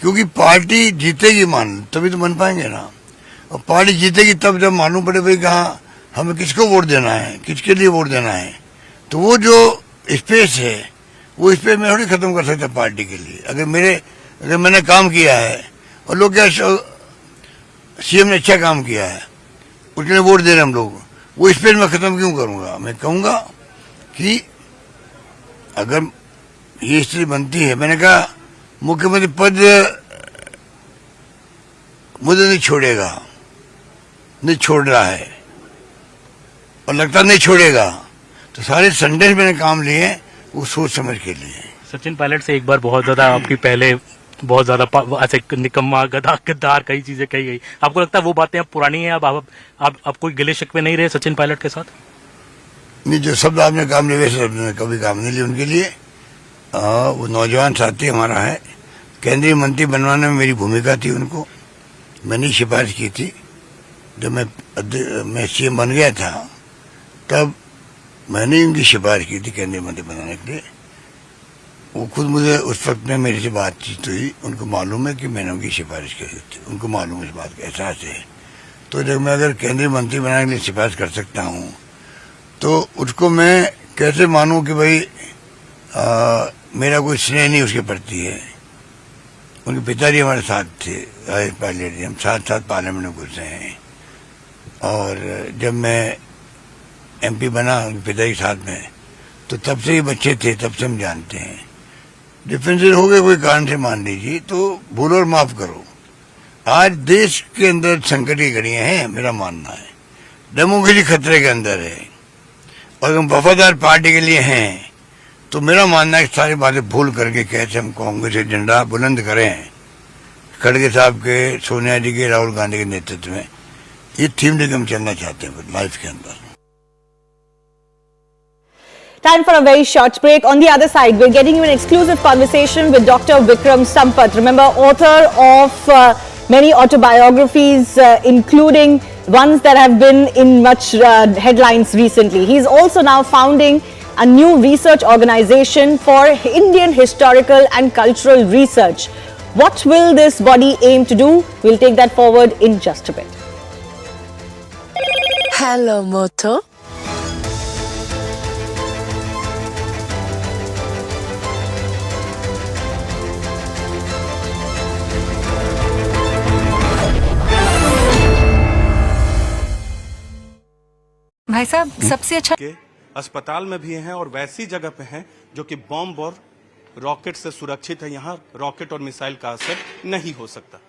क्योंकि पार्टी जीतेगी मान तभी तो बन पाएंगे ना। और पार्टी जीतेगी तब जब मालूम पड़े भाई कहाँ हमें किसको वोट देना है, किसके लिए वोट देना है। तो वो जो स्पेस है वो स्पेस मैं थोड़ी खत्म कर सकता पार्टी के लिए। अगर मैंने काम किया है और लोग क्या सीएम ने अच्छा काम किया है उसके लिए वोट दे रहे हम लोग, वो स्पेस मैं खत्म क्यों करूंगा। मैं कहूंगा कि अगर ये स्थिति बनती है, मैंने कहा मुख्यमंत्री पद मुझे नहीं छोड़ेगा, नहीं छोड़ रहा है और लगता नहीं छोड़ेगा, तो सारे संडे मैंने काम लिए वो सोच समझ के लिए। सचिन पायलट से एक बार बहुत ज्यादा आपकी पहले बहुत ज्यादा ऐसे निकम्मा गद्दार कई चीजें कही गई, आपको लगता है वो बातें अब पुरानी है, अब आप कोई गिले शिकवे नहीं रहे सचिन पायलट के साथ? नहीं, जो शब्द आपने काम लिए वैसे शब्द कभी काम नहीं लिए उनके लिए। वो नौजवान साथी हमारा है, केंद्रीय मंत्री बनवाने में मेरी भूमिका थी, उनको मैंने सिफारिश की थी। जब मैं सीएम बन गया था तब मैंने उनकी सिफारिश की थी केंद्रीय मंत्री बनाने के लिए। वो खुद मुझे उस वक्त में मेरे से बातचीत हुई, उनको मालूम है कि मैंने उनकी सिफारिश की थी, उनको मालूम इस बात का एहसास है। तो जब मैं अगर केंद्रीय मंत्री बनाने के लिए सिफारिश कर सकता हूँ तो उसको मैं कैसे मानूं कि भाई मेरा कोई स्नेह नहीं उसके प्रति है। उनके पिताजी हमारे साथ थे, पायलट, हम साथ पार्लियामेंट में घुसे हैं। और जब मैं एमपी बना उनके पिताजी के साथ में, तो तब से ही बच्चे थे, तब से हम जानते हैं। डिफरेंसेस हो गए कोई कारण से मान लीजिए, तो भूलो और माफ करो। आज देश के अंदर संकट की घड़ियां हैं, मेरा मानना है डेमोक्रेसी खतरे के अंदर है, और हम वफादार पार्टी के लिए हैं, तो मेरा मानना है सारी बातें भूल करके कैसे हम कांग्रेस के झंडा बुलंद करें, खड़गे साहब के, सोनिया जी के, राहुल गांधी के नेतृत्व में। ये थीम लेकर हम चलना चाहते हैं लाइफ के अंदर। Time for a very short break. On the other side, we're getting you an exclusive conversation with Dr. Vikram Sampath. Remember, author of many autobiographies, including ones that have been in much headlines recently. He's also now founding a new research organization for Indian historical and cultural research. What will this body aim to do? We'll take that forward in just a bit. Hello, Moto. भाई साहब, सबसे अच्छा के अस्पताल में भी हैं और वैसी जगह पे हैं जो कि बॉम्ब और रॉकेट से सुरक्षित है। यहाँ रॉकेट और मिसाइल का असर नहीं हो सकता।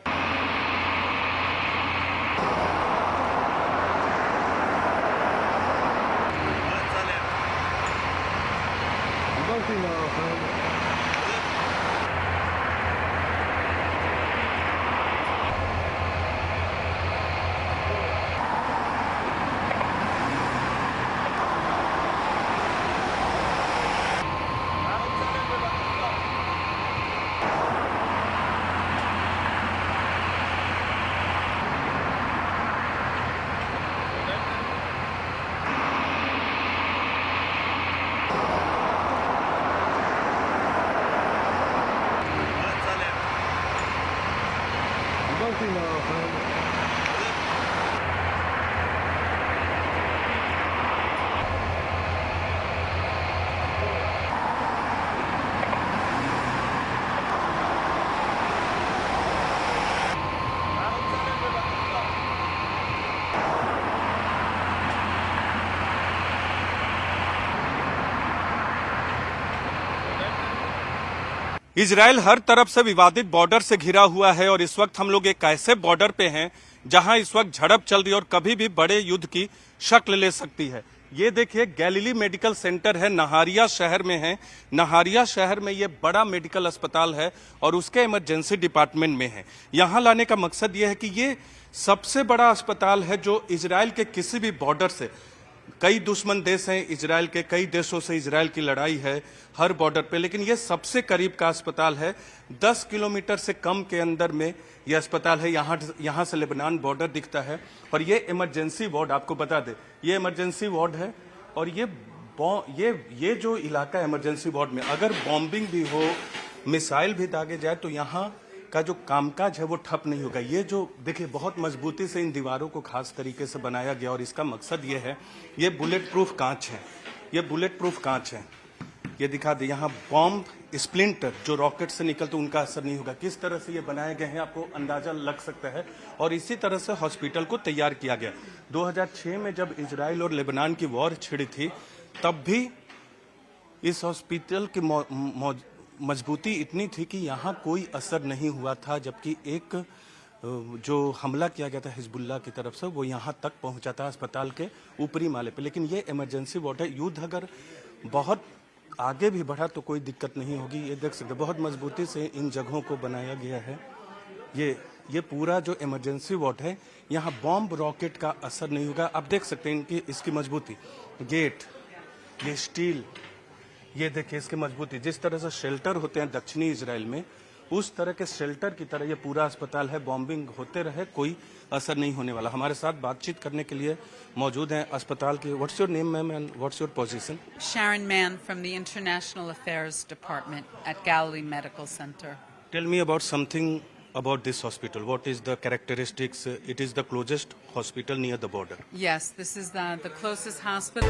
इजराइल हर तरफ से विवादित बॉर्डर से घिरा हुआ है और इस वक्त हम लोग एक ऐसे बॉर्डर पे हैं जहां इस वक्त झड़प चल रही है और कभी भी बड़े युद्ध की शक्ल ले सकती है। ये देखिए गैलीली मेडिकल सेंटर है, नहारिया शहर में है। नहारिया शहर में ये बड़ा मेडिकल अस्पताल है और उसके इमरजेंसी डिपार्टमेंट में है। यहाँ लाने का मकसद ये है कि ये सबसे बड़ा अस्पताल है जो इजराइल के किसी भी बॉर्डर से, कई दुश्मन देश हैं इजराइल के, कई देशों से इजराइल की लड़ाई है हर बॉर्डर पे, लेकिन ये सबसे करीब का अस्पताल है। 10 किलोमीटर से कम के अंदर में ये अस्पताल है। यहाँ से लेबनान बॉर्डर दिखता है। और ये इमरजेंसी वार्ड, आपको बता दे, ये इमरजेंसी वार्ड है। और ये जो इलाका है इमरजेंसी वार्ड में, अगर बॉम्बिंग भी हो, मिसाइल भी दागे जाए, तो यहाँ का जो कामकाज है वो ठप नहीं होगा। ये जो देखिए बहुत मजबूती से इन दीवारों को खास तरीके से बनाया गया और इसका मकसद ये है, ये बुलेट प्रूफ कांच है, ये बुलेट प्रूफ कांच है। ये दिखा दे, यहाँ बॉम्ब स्प्लिंटर जो रॉकेट से निकलते उनका असर नहीं होगा। किस तरह से ये बनाए गए हैं आपको अंदाजा लग सकता है। और इसी तरह से हॉस्पिटल को तैयार किया गया। 2006 में जब इजराइल और लेबनान की वॉर छिड़ी थी, तब भी इस हॉस्पिटल की मजबूती इतनी थी कि यहाँ कोई असर नहीं हुआ था, जबकि एक जो हमला किया गया था हिजबुल्लाह की तरफ से, वो यहाँ तक पहुँचा था अस्पताल के ऊपरी माले पे। लेकिन ये इमरजेंसी वार्ड है। युद्ध अगर बहुत आगे भी बढ़ा तो कोई दिक्कत नहीं होगी। ये देख सकते बहुत मजबूती से इन जगहों को बनाया गया है। ये पूरा जो इमरजेंसी वार्ड है, यहाँ बॉम्ब रॉकेट का असर नहीं होगा। आप देख सकते हैं इसकी मजबूती, गेट, ये स्टील, ये देखिए इसकी मजबूती। जिस तरह से शेल्टर होते हैं दक्षिणी इजराइल में, उस तरह के शेल्टर की तरह ये पूरा अस्पताल है। बॉम्बिंग होते रहे, कोई असर नहीं होने वाला। हमारे साथ बातचीत करने के लिए मौजूद हैं अस्पताल के। What's your name ma'am and what's your position? Sharon Mann from the International Affairs Department at Galilee Medical Center. Tell me about something about this hospital. What is the characteristics? It is the closest hospital near the border. Yes, this is the closest hospital.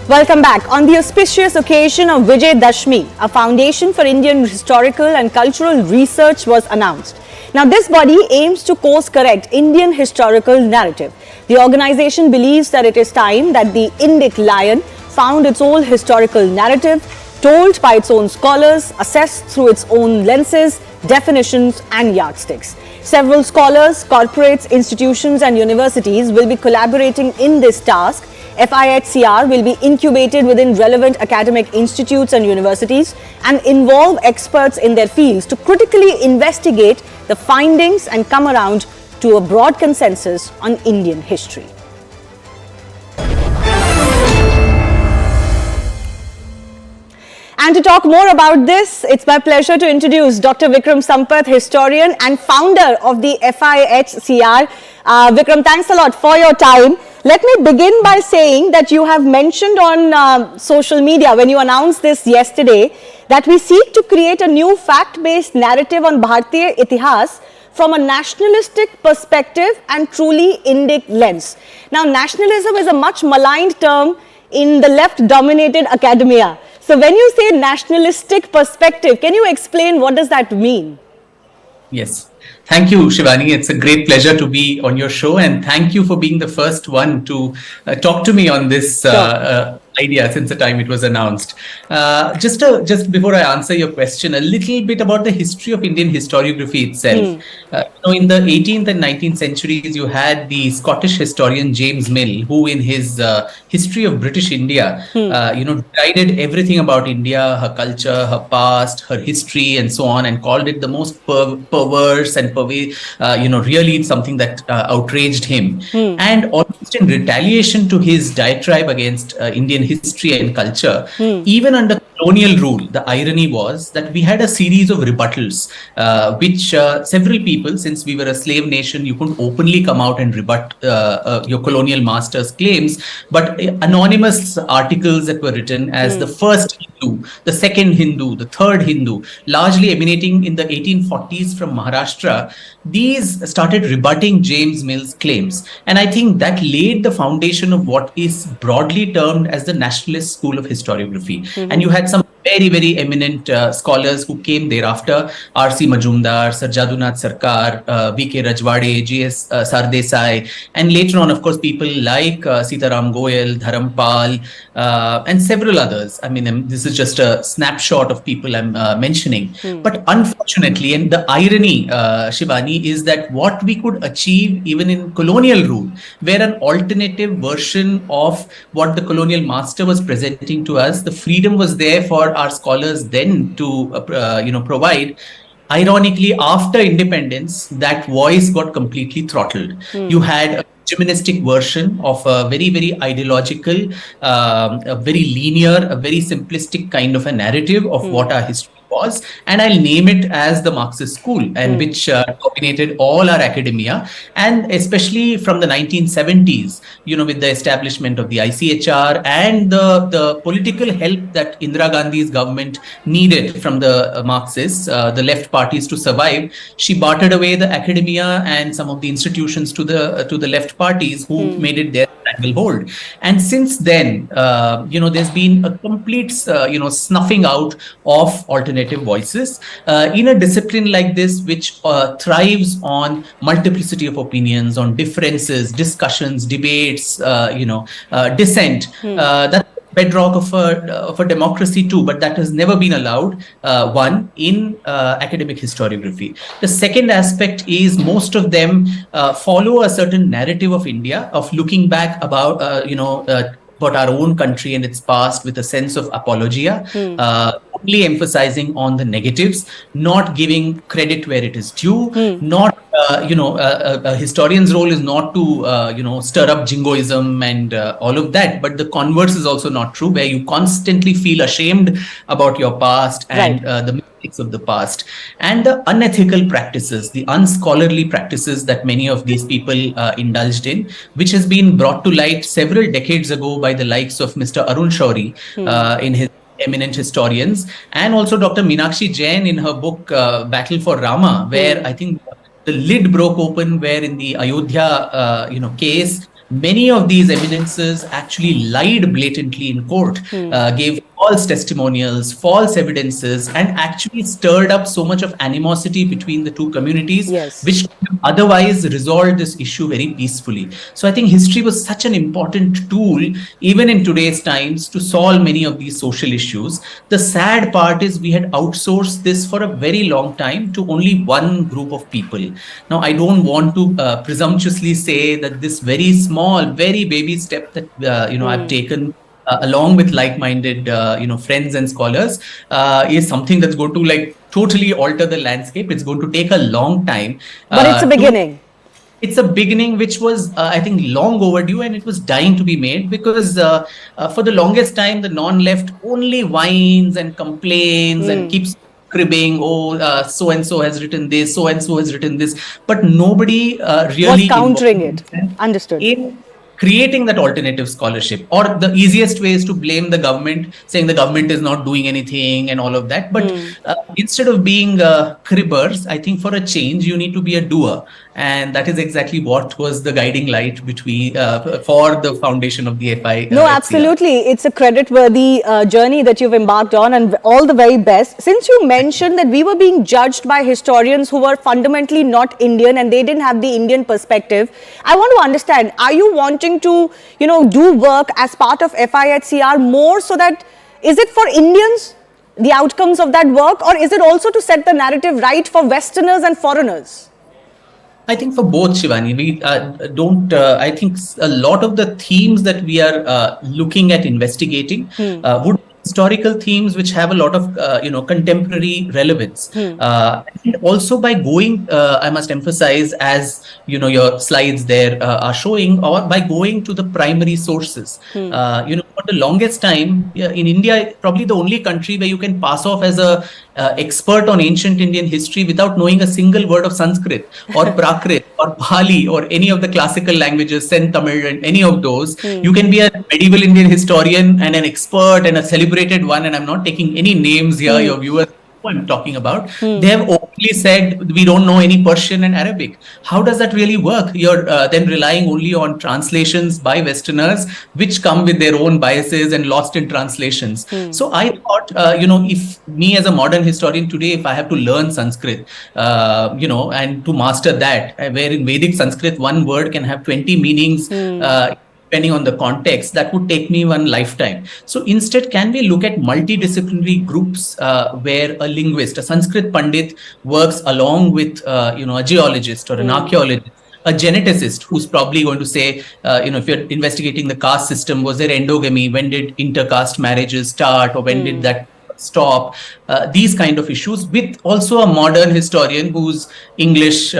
Welcome back. On the auspicious occasion of Vijay Dashmi, a foundation for Indian historical and cultural research was announced. Now, this body aims to course correct Indian historical narrative. The organization believes that it is time that the Indic lion found its own historical narrative, told by its own scholars, assessed through its own lenses, definitions and yardsticks. Several scholars, corporates, institutions and universities will be collaborating in this task. FIHCR will be incubated within relevant academic institutes and universities and involve experts in their fields to critically investigate the findings and come around to a broad consensus on Indian history. And to talk more about this, it's my pleasure to introduce Dr. Vikram Sampath, historian and founder of the FIHCR. Vikram, thanks a lot for your time. Let me begin by saying that you have mentioned on social media when you announced this yesterday that we seek to create a new fact-based narrative on Bharatiya Itihas from a nationalistic perspective and truly Indic lens. Now, nationalism is a much maligned term in the left-dominated academia. So when you say nationalistic perspective, can you explain what does that mean? Yes. Thank you, Shivani. It's a great pleasure to be on your show, and thank you for being the first one to talk to me on this idea since the time it was announced. Just before I answer your question, a little bit about the history of Indian historiography itself. In the 18th and 19th centuries, you had the Scottish historian James Mill, who in his History of British India, derided everything about India, her culture, her past, her history, and so on, and called it the most perverse and really it's something that outraged him. And almost in retaliation to his diatribe against Indian history and culture, even under colonial rule, the irony was that we had a series of rebuttals, which several people, since we were a slave nation, you couldn't openly come out and rebut your colonial master's claims, but anonymous articles that were written as the first Hindu, the second Hindu, the third Hindu, largely emanating in the 1840s from Maharashtra, these started rebutting James Mill's claims. And I think that laid the foundation of what is broadly termed as the nationalist school of historiography. And you had some very, very eminent scholars who came thereafter, R.C. Majumdar, Sarjadunath Sarkar, V.K. Rajwade, G.S. Sardesai, and later on, of course, people like Sitaram Goyal, Dharampal, and several others. I mean, this is just a snapshot of people I'm mentioning. But unfortunately, and the irony, Shivani, is that what we could achieve even in colonial rule, where an alternative version of what the colonial master was presenting to us, the freedom was there for our scholars then to provide. Ironically, after independence, that voice got completely throttled. You had a hegemonistic version of a very, very ideological, a very linear, a very simplistic kind of a narrative of what our history was, and I'll name it as the Marxist school, and which dominated all our academia, and especially from the 1970s, with the establishment of the ICHR and the political help that Indira Gandhi's government needed from the Marxists, the left parties, to survive. She bartered away the academia and some of the institutions to the left parties, who made it their stranglehold. And since then, there's been a complete, snuffing out of alternative voices in a discipline like this, which thrives on multiplicity of opinions, on differences, discussions, debates, dissent. That's bedrock of a democracy too, but that has never been allowed, one, in academic historiography. The second aspect is most of them follow a certain narrative of India, of looking back about our own country and its past with a sense of apologia, only emphasizing on the negatives, not giving credit where it is due, not, a historian's role is not to, stir up jingoism and all of that, but the converse is also not true, where you constantly feel ashamed about your past and the mistakes of the past, and the unethical practices, the unscholarly practices that many of these people indulged in, which has been brought to light several decades ago by the likes of Mr. Arun Shourie in his eminent historians, and also Dr. Meenakshi Jain in her book Battle for Rama, where I think the lid broke open, where in the Ayodhya case, many of these eminences actually lied blatantly in court, gave false testimonials, false evidences, and actually stirred up so much of animosity between the two communities, which otherwise resolved this issue very peacefully. So I think history was such an important tool, even in today's times, to solve many of these social issues. The sad part is we had outsourced this for a very long time to only one group of people. Now, I don't want to presumptuously say that this very small, very baby step that I've taken along with like-minded friends and scholars is something that's going to totally alter the landscape. It's going to take a long time, but it's a beginning. It's a beginning which was, I think, long overdue, and it was dying to be made, because for the longest time, the non-left only whines and complains and keeps cribbing, so-and-so has written this, so-and-so has written this, but nobody really was countering it. Understood. In creating that alternative scholarship, or the easiest way is to blame the government, saying the government is not doing anything and all of that. But instead of being cribbers, I think for a change, you need to be a doer. And that is exactly what was the guiding light between for the foundation of the FI. No, absolutely. It's a credit-worthy journey that you've embarked on, and all the very best. Since you mentioned that we were being judged by historians who were fundamentally not Indian and they didn't have the Indian perspective, I want to understand, are you wanting to, do work as part of FIHCR more so that, is it for Indians, the outcomes of that work, or is it also to set the narrative right for Westerners and foreigners? I think for both, Shivani. We I think a lot of the themes that we are looking at investigating would be historical themes which have a lot of, contemporary relevance. And also by going, I must emphasize, as, your slides there are showing, or by going to the primary sources. For the longest time, in India, probably the only country where you can pass off as a expert on ancient Indian history without knowing a single word of Sanskrit or Prakrit or Pali or any of the classical languages, Sen Tamil and any of those. You can be a medieval Indian historian and an expert and a celebrated one, and I'm not taking any names here, your viewers I'm talking about, they have openly said we don't know any Persian and Arabic. How does that really work? You're then relying only on translations by Westerners, which come with their own biases and lost in translations. So I thought, if me as a modern historian today, if I have to learn Sanskrit, and to master that, where in Vedic Sanskrit, one word can have 20 meanings, depending on the context, that would take me one lifetime. So instead, can we look at multidisciplinary groups where a linguist, a Sanskrit Pandit works along with, a geologist or an archaeologist, a geneticist who's probably going to say, if you're investigating the caste system, was there endogamy? When did intercaste marriages start? Or when did that stop? These kind of issues, with also a modern historian who's English,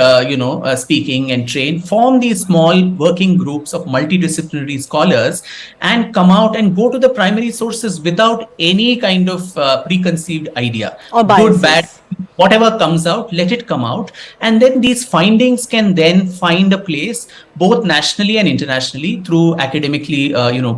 speaking and trained, form these small working groups of multidisciplinary scholars and come out and go to the primary sources without any kind of preconceived idea. Or biases. Good, bad, whatever comes out, let it come out. And then these findings can then find a place both nationally and internationally through academically,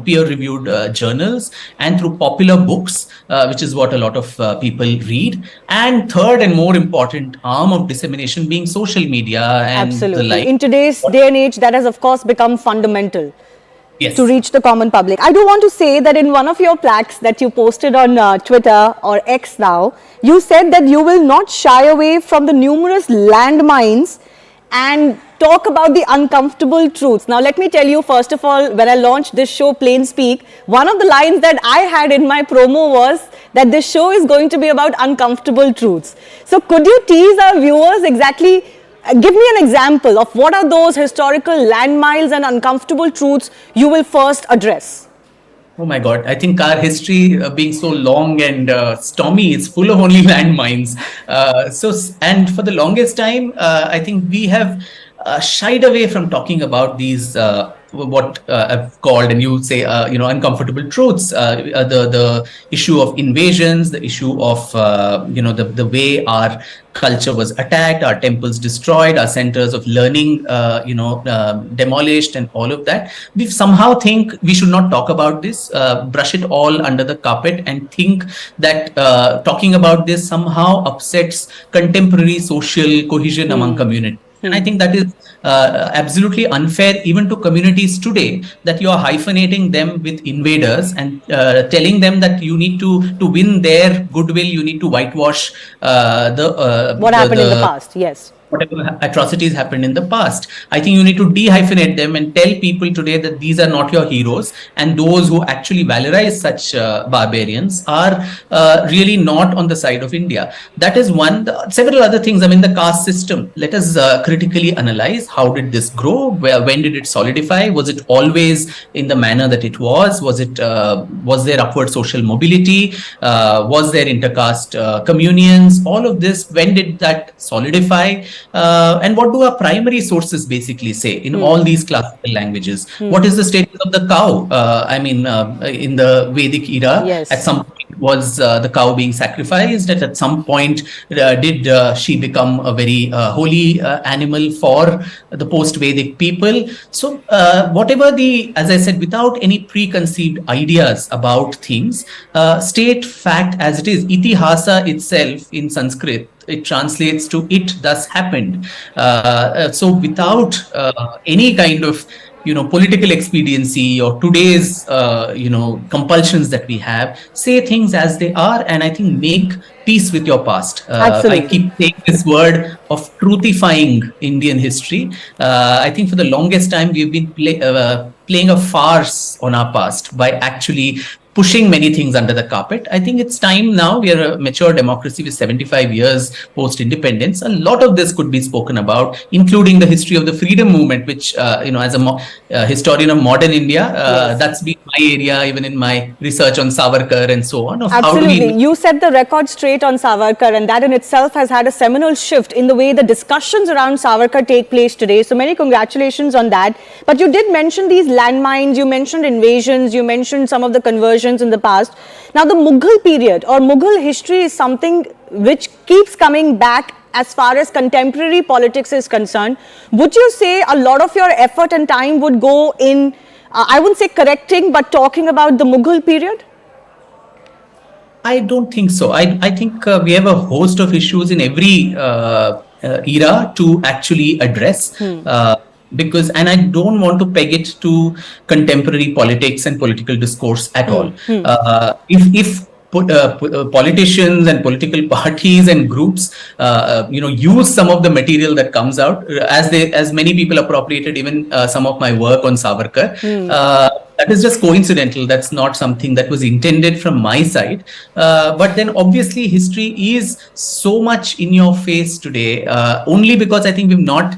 peer-reviewed journals and through popular books, which is what a lot of people read. And third and more important arm of dissemination being social media and Absolutely. the like. In today's day and age, that has of course become fundamental. Yes. To reach the common public. I do want to say that in one of your plaques that you posted on Twitter or X now, you said that you will not shy away from the numerous landmines and talk about the uncomfortable truths. Now, let me tell you, first of all, when I launched this show, Plain Speak, one of the lines that I had in my promo was that this show is going to be about uncomfortable truths. So could you tease our viewers exactly, give me an example of what are those historical landmines and uncomfortable truths you will first address? Oh my God, I think our history being so long and stormy is full of only landmines. And for the longest time, I think we have shied away from talking about these what I've called, and you say, uncomfortable truths, the issue of invasions, the issue of, the way our culture was attacked, our temples destroyed, our centers of learning, demolished, and all of that. We somehow think we should not talk about this, brush it all under the carpet, and think that talking about this somehow upsets contemporary social cohesion among communities. And I think that is absolutely unfair even to communities today, that you are hyphenating them with invaders and telling them that you need to win their goodwill, you need to whitewash what happened in the past. Yes. Whatever atrocities happened in the past. I think you need to dehyphenate them and tell people today that these are not your heroes, and those who actually valorize such barbarians are really not on the side of India. That is one. Several other things. I mean, the caste system. Let us critically analyze, how did this grow? When did it solidify? Was it always in the manner that it was? Was there upward social mobility? Was there intercaste communions? All of this, when did that solidify? And what do our primary sources basically say in all these classical languages? What is the status of the cow? In the Vedic era, at some point was the cow being sacrificed? At some point, did she become a very holy animal for the post-Vedic people? So whatever as I said, without any preconceived ideas about things, state fact as it is. Itihasa itself in Sanskrit, it translates to "it thus happened." So without any kind of political expediency or today's compulsions that we have, say things as they are, and I think make peace with your past. I keep saying this word of truthifying Indian history. I think for the longest time we've been playing a farce on our past by actually pushing many things under the carpet. I think it's time now. We are a mature democracy with 75 years post-independence. A lot of this could be spoken about, including the history of the freedom movement, which, as a historian of modern India, that's been my area, even in my research on Savarkar and so on. Absolutely. You set the record straight on Savarkar, and that in itself has had a seminal shift in the way the discussions around Savarkar take place today. So many congratulations on that. But you did mention these landmines, you mentioned invasions, you mentioned some of the conversions in the past. Now, the Mughal period or Mughal history is something which keeps coming back as far as contemporary politics is concerned. Would you say a lot of your effort and time would go in, I wouldn't say correcting, but talking about the Mughal period? I don't think so. I think we have a host of issues in every era to actually address. Because, and I don't want to peg it to contemporary politics and political discourse at all. If politicians and political parties and groups, use some of the material that comes out, as many people appropriated even some of my work on Savarkar. That is just coincidental. That's not something that was intended from my side. But then obviously history is so much in your face today, only because I think we've not,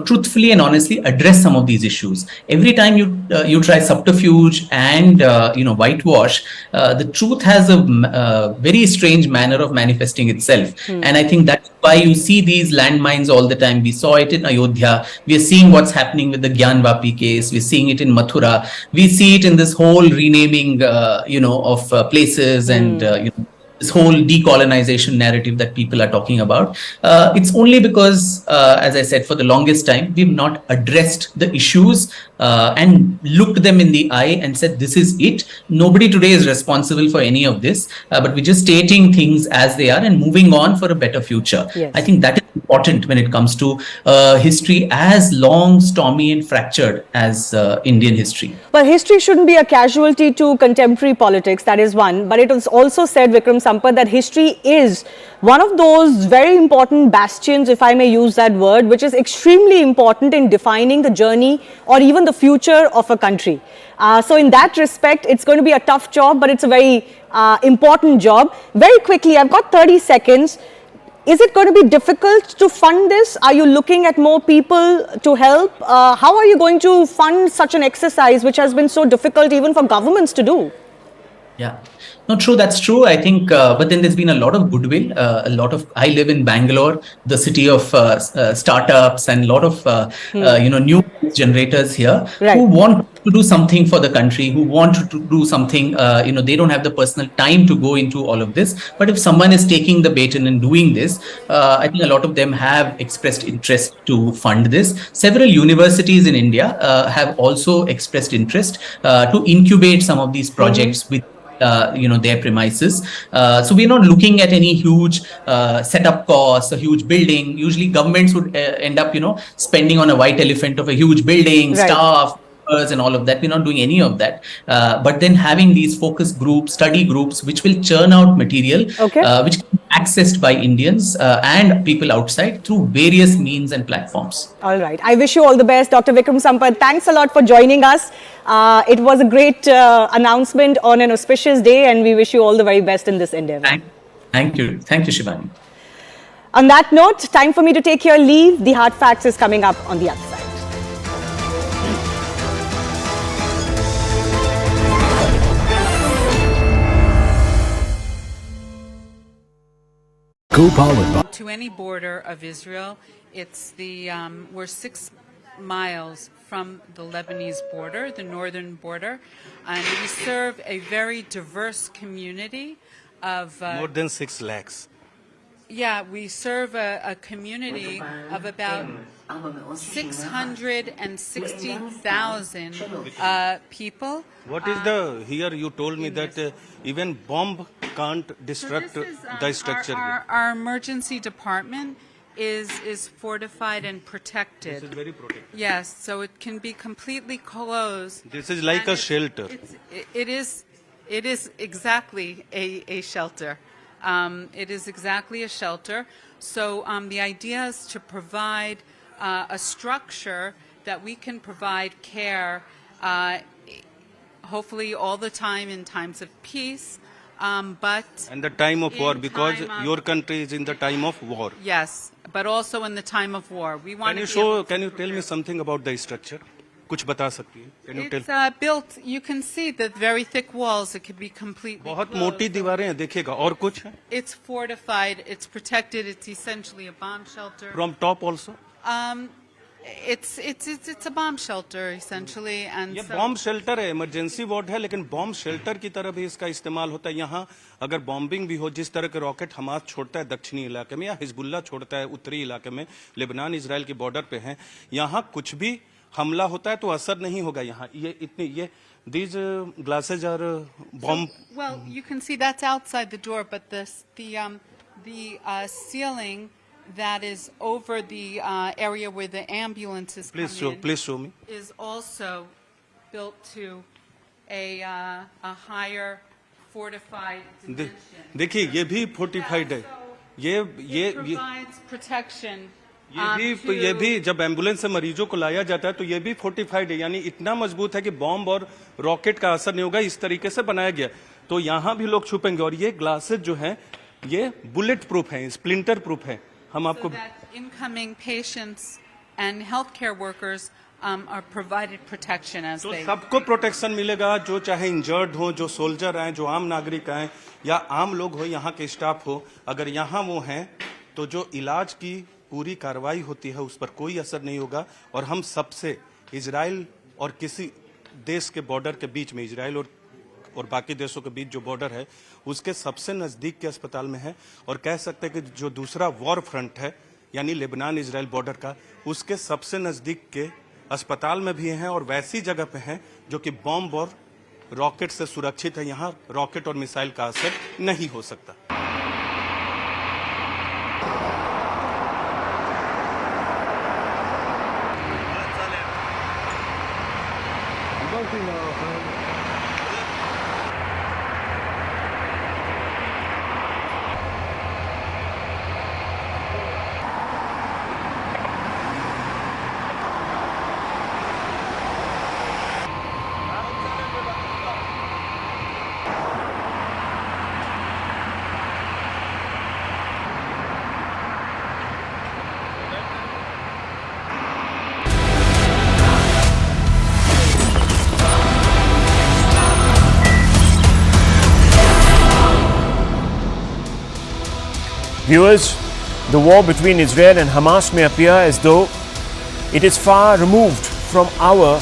truthfully and honestly addressed some of these issues. Every time you try subterfuge and, whitewash, the truth has a very strange manner of manifesting itself. And I think that's why you see these landmines all the time. We saw it in Ayodhya. We are seeing what's happening with the Gyanvapi case. We're seeing it in Mathura. We see it in this whole renaming, of places and, this whole decolonization narrative that people are talking about. It's only because, as I said, for the longest time, we've not addressed the issues and looked them in the eye and said, this is it. Nobody today is responsible for any of this, but we're just stating things as they are and moving on for a better future. Yes. I think that is important when it comes to history as long, stormy and fractured as Indian history. Well, history shouldn't be a casualty to contemporary politics, that is one. But it was also said, Vikram Sampath, that history is one of those very important bastions, if I may use that word, which is extremely important in defining the journey or even the future of a country. So in that respect, it's going to be a tough job, but it's a very important job. Very quickly, I've got 30 seconds. Is it going to be difficult to fund this? Are you looking at more people to help? How are you going to fund such an exercise which has been so difficult even for governments to do? Yeah. No, true. That's true. I think, but then there's been a lot of goodwill. I live in Bangalore, the city of startups, and a lot of, new generators here who want to do something for the country, who want to do something, they don't have the personal time to go into all of this. But if someone is taking the baton and doing this, I think a lot of them have expressed interest to fund this. Several universities in India have also expressed interest to incubate some of these projects with their premises. So we're not looking at any huge setup costs, a huge building. Usually governments would end up, spending on a white elephant of a huge building, staff, and all of that. We're not doing any of that. But then having these focus groups, study groups, which will churn out material, which can be accessed by Indians and people outside through various means and platforms. All right. I wish you all the best, Dr. Vikram Sampath. Thanks a lot for joining us. It was a great announcement on an auspicious day, and we wish you all the very best in this endeavor. Thank you. Thank you, Shivani. On that note, time for me to take your leave. The Hard Facts is coming up on the other side. To any border of Israel, it's the we're 6 miles from the Lebanese border, the northern border, and we serve a very diverse community of more than 6 lakhs. Yeah, we serve a community of about 660,000 people. What is the, here you told me that even bomb can't destruct the structure. Our emergency department is fortified and protected. This is very protected. Yes, so it can be completely closed. This is like a shelter. It is exactly a shelter. It is exactly a shelter. So the idea is to provide a structure that we can provide care, hopefully all the time in times of peace, but and the time of war, because your country is in the time of war. Yes, but also in the time of war. We want Can you tell me something about the structure? कुछ बता सकती है? Can you It's tell? built. You can see the very thick walls. It could be completely. बहुत मोटी दीवारें हैं, देखिएगा. और कुछ है? It's fortified. It's protected. It's essentially a bomb shelter. From top also? It's a bomb shelter essentially, and ये bomb shelter है, इमरजेंसी वार्ड है, लेकिन बॉम्ब शेल्टर की तरह भी इसका इस्तेमाल होता है. यहाँ अगर बॉम्बिंग भी हो, जिस तरह के रॉकेट हमास छोड़ता है दक्षिणी इलाके में या हिजबुल्ला छोड़ता है उत्तरी इलाके में, लेबनान इजराइल की बॉर्डर पे हैं, यहाँ कुछ भी हमला होता है तो असर नहीं होगा यहाँ ये इतनी ये these glasses are bomb. Well, you can see that's outside the door, but the ceiling that is over the area where the ambulances Please show me. is also built to a higher fortified dimension. देखिए ये भी fortified है It provides protection. ये भी जब ambulance से मरीजों को लाया जाता है तो ये भी फोर्टिफाइड है यानी इतना मजबूत है कि बॉम्ब और रॉकेट का असर नहीं होगा इस तरीके से बनाया गया तो यहाँ भी लोग छुपेंगे और ये ग्लासेस जो हैं ये बुलेट प्रूफ हैं स्प्लिंटर प्रूफ है हम आपको Incoming patients and healthcare workers are provided protection as तो they. सबको प्रोटेक्शन मिलेगा जो चाहे इंजर्ड हो जो सोल्जर आए जो आम नागरिक आए या आम लोग हो यहाँ के स्टाफ हो अगर यहाँ वो हैं तो जो इलाज की पूरी कार्रवाई होती है उस पर कोई असर नहीं होगा और हम सबसे इजराइल और किसी देश के बॉर्डर के बीच में इजराइल और बाकी देशों के बीच जो बॉर्डर है उसके सबसे नजदीक के अस्पताल में है और कह सकते हैं कि जो दूसरा वॉर फ्रंट है यानी लेबनान इजराइल बॉर्डर का उसके सबसे नजदीक के अस्पताल में भी हैं और वैसी जगह पे हैं जो कि बॉम्ब और रॉकेट से सुरक्षित है यहाँ रॉकेट और मिसाइल का असर नहीं हो सकता Viewers, the war between Israel and Hamas may appear as though it is far removed from our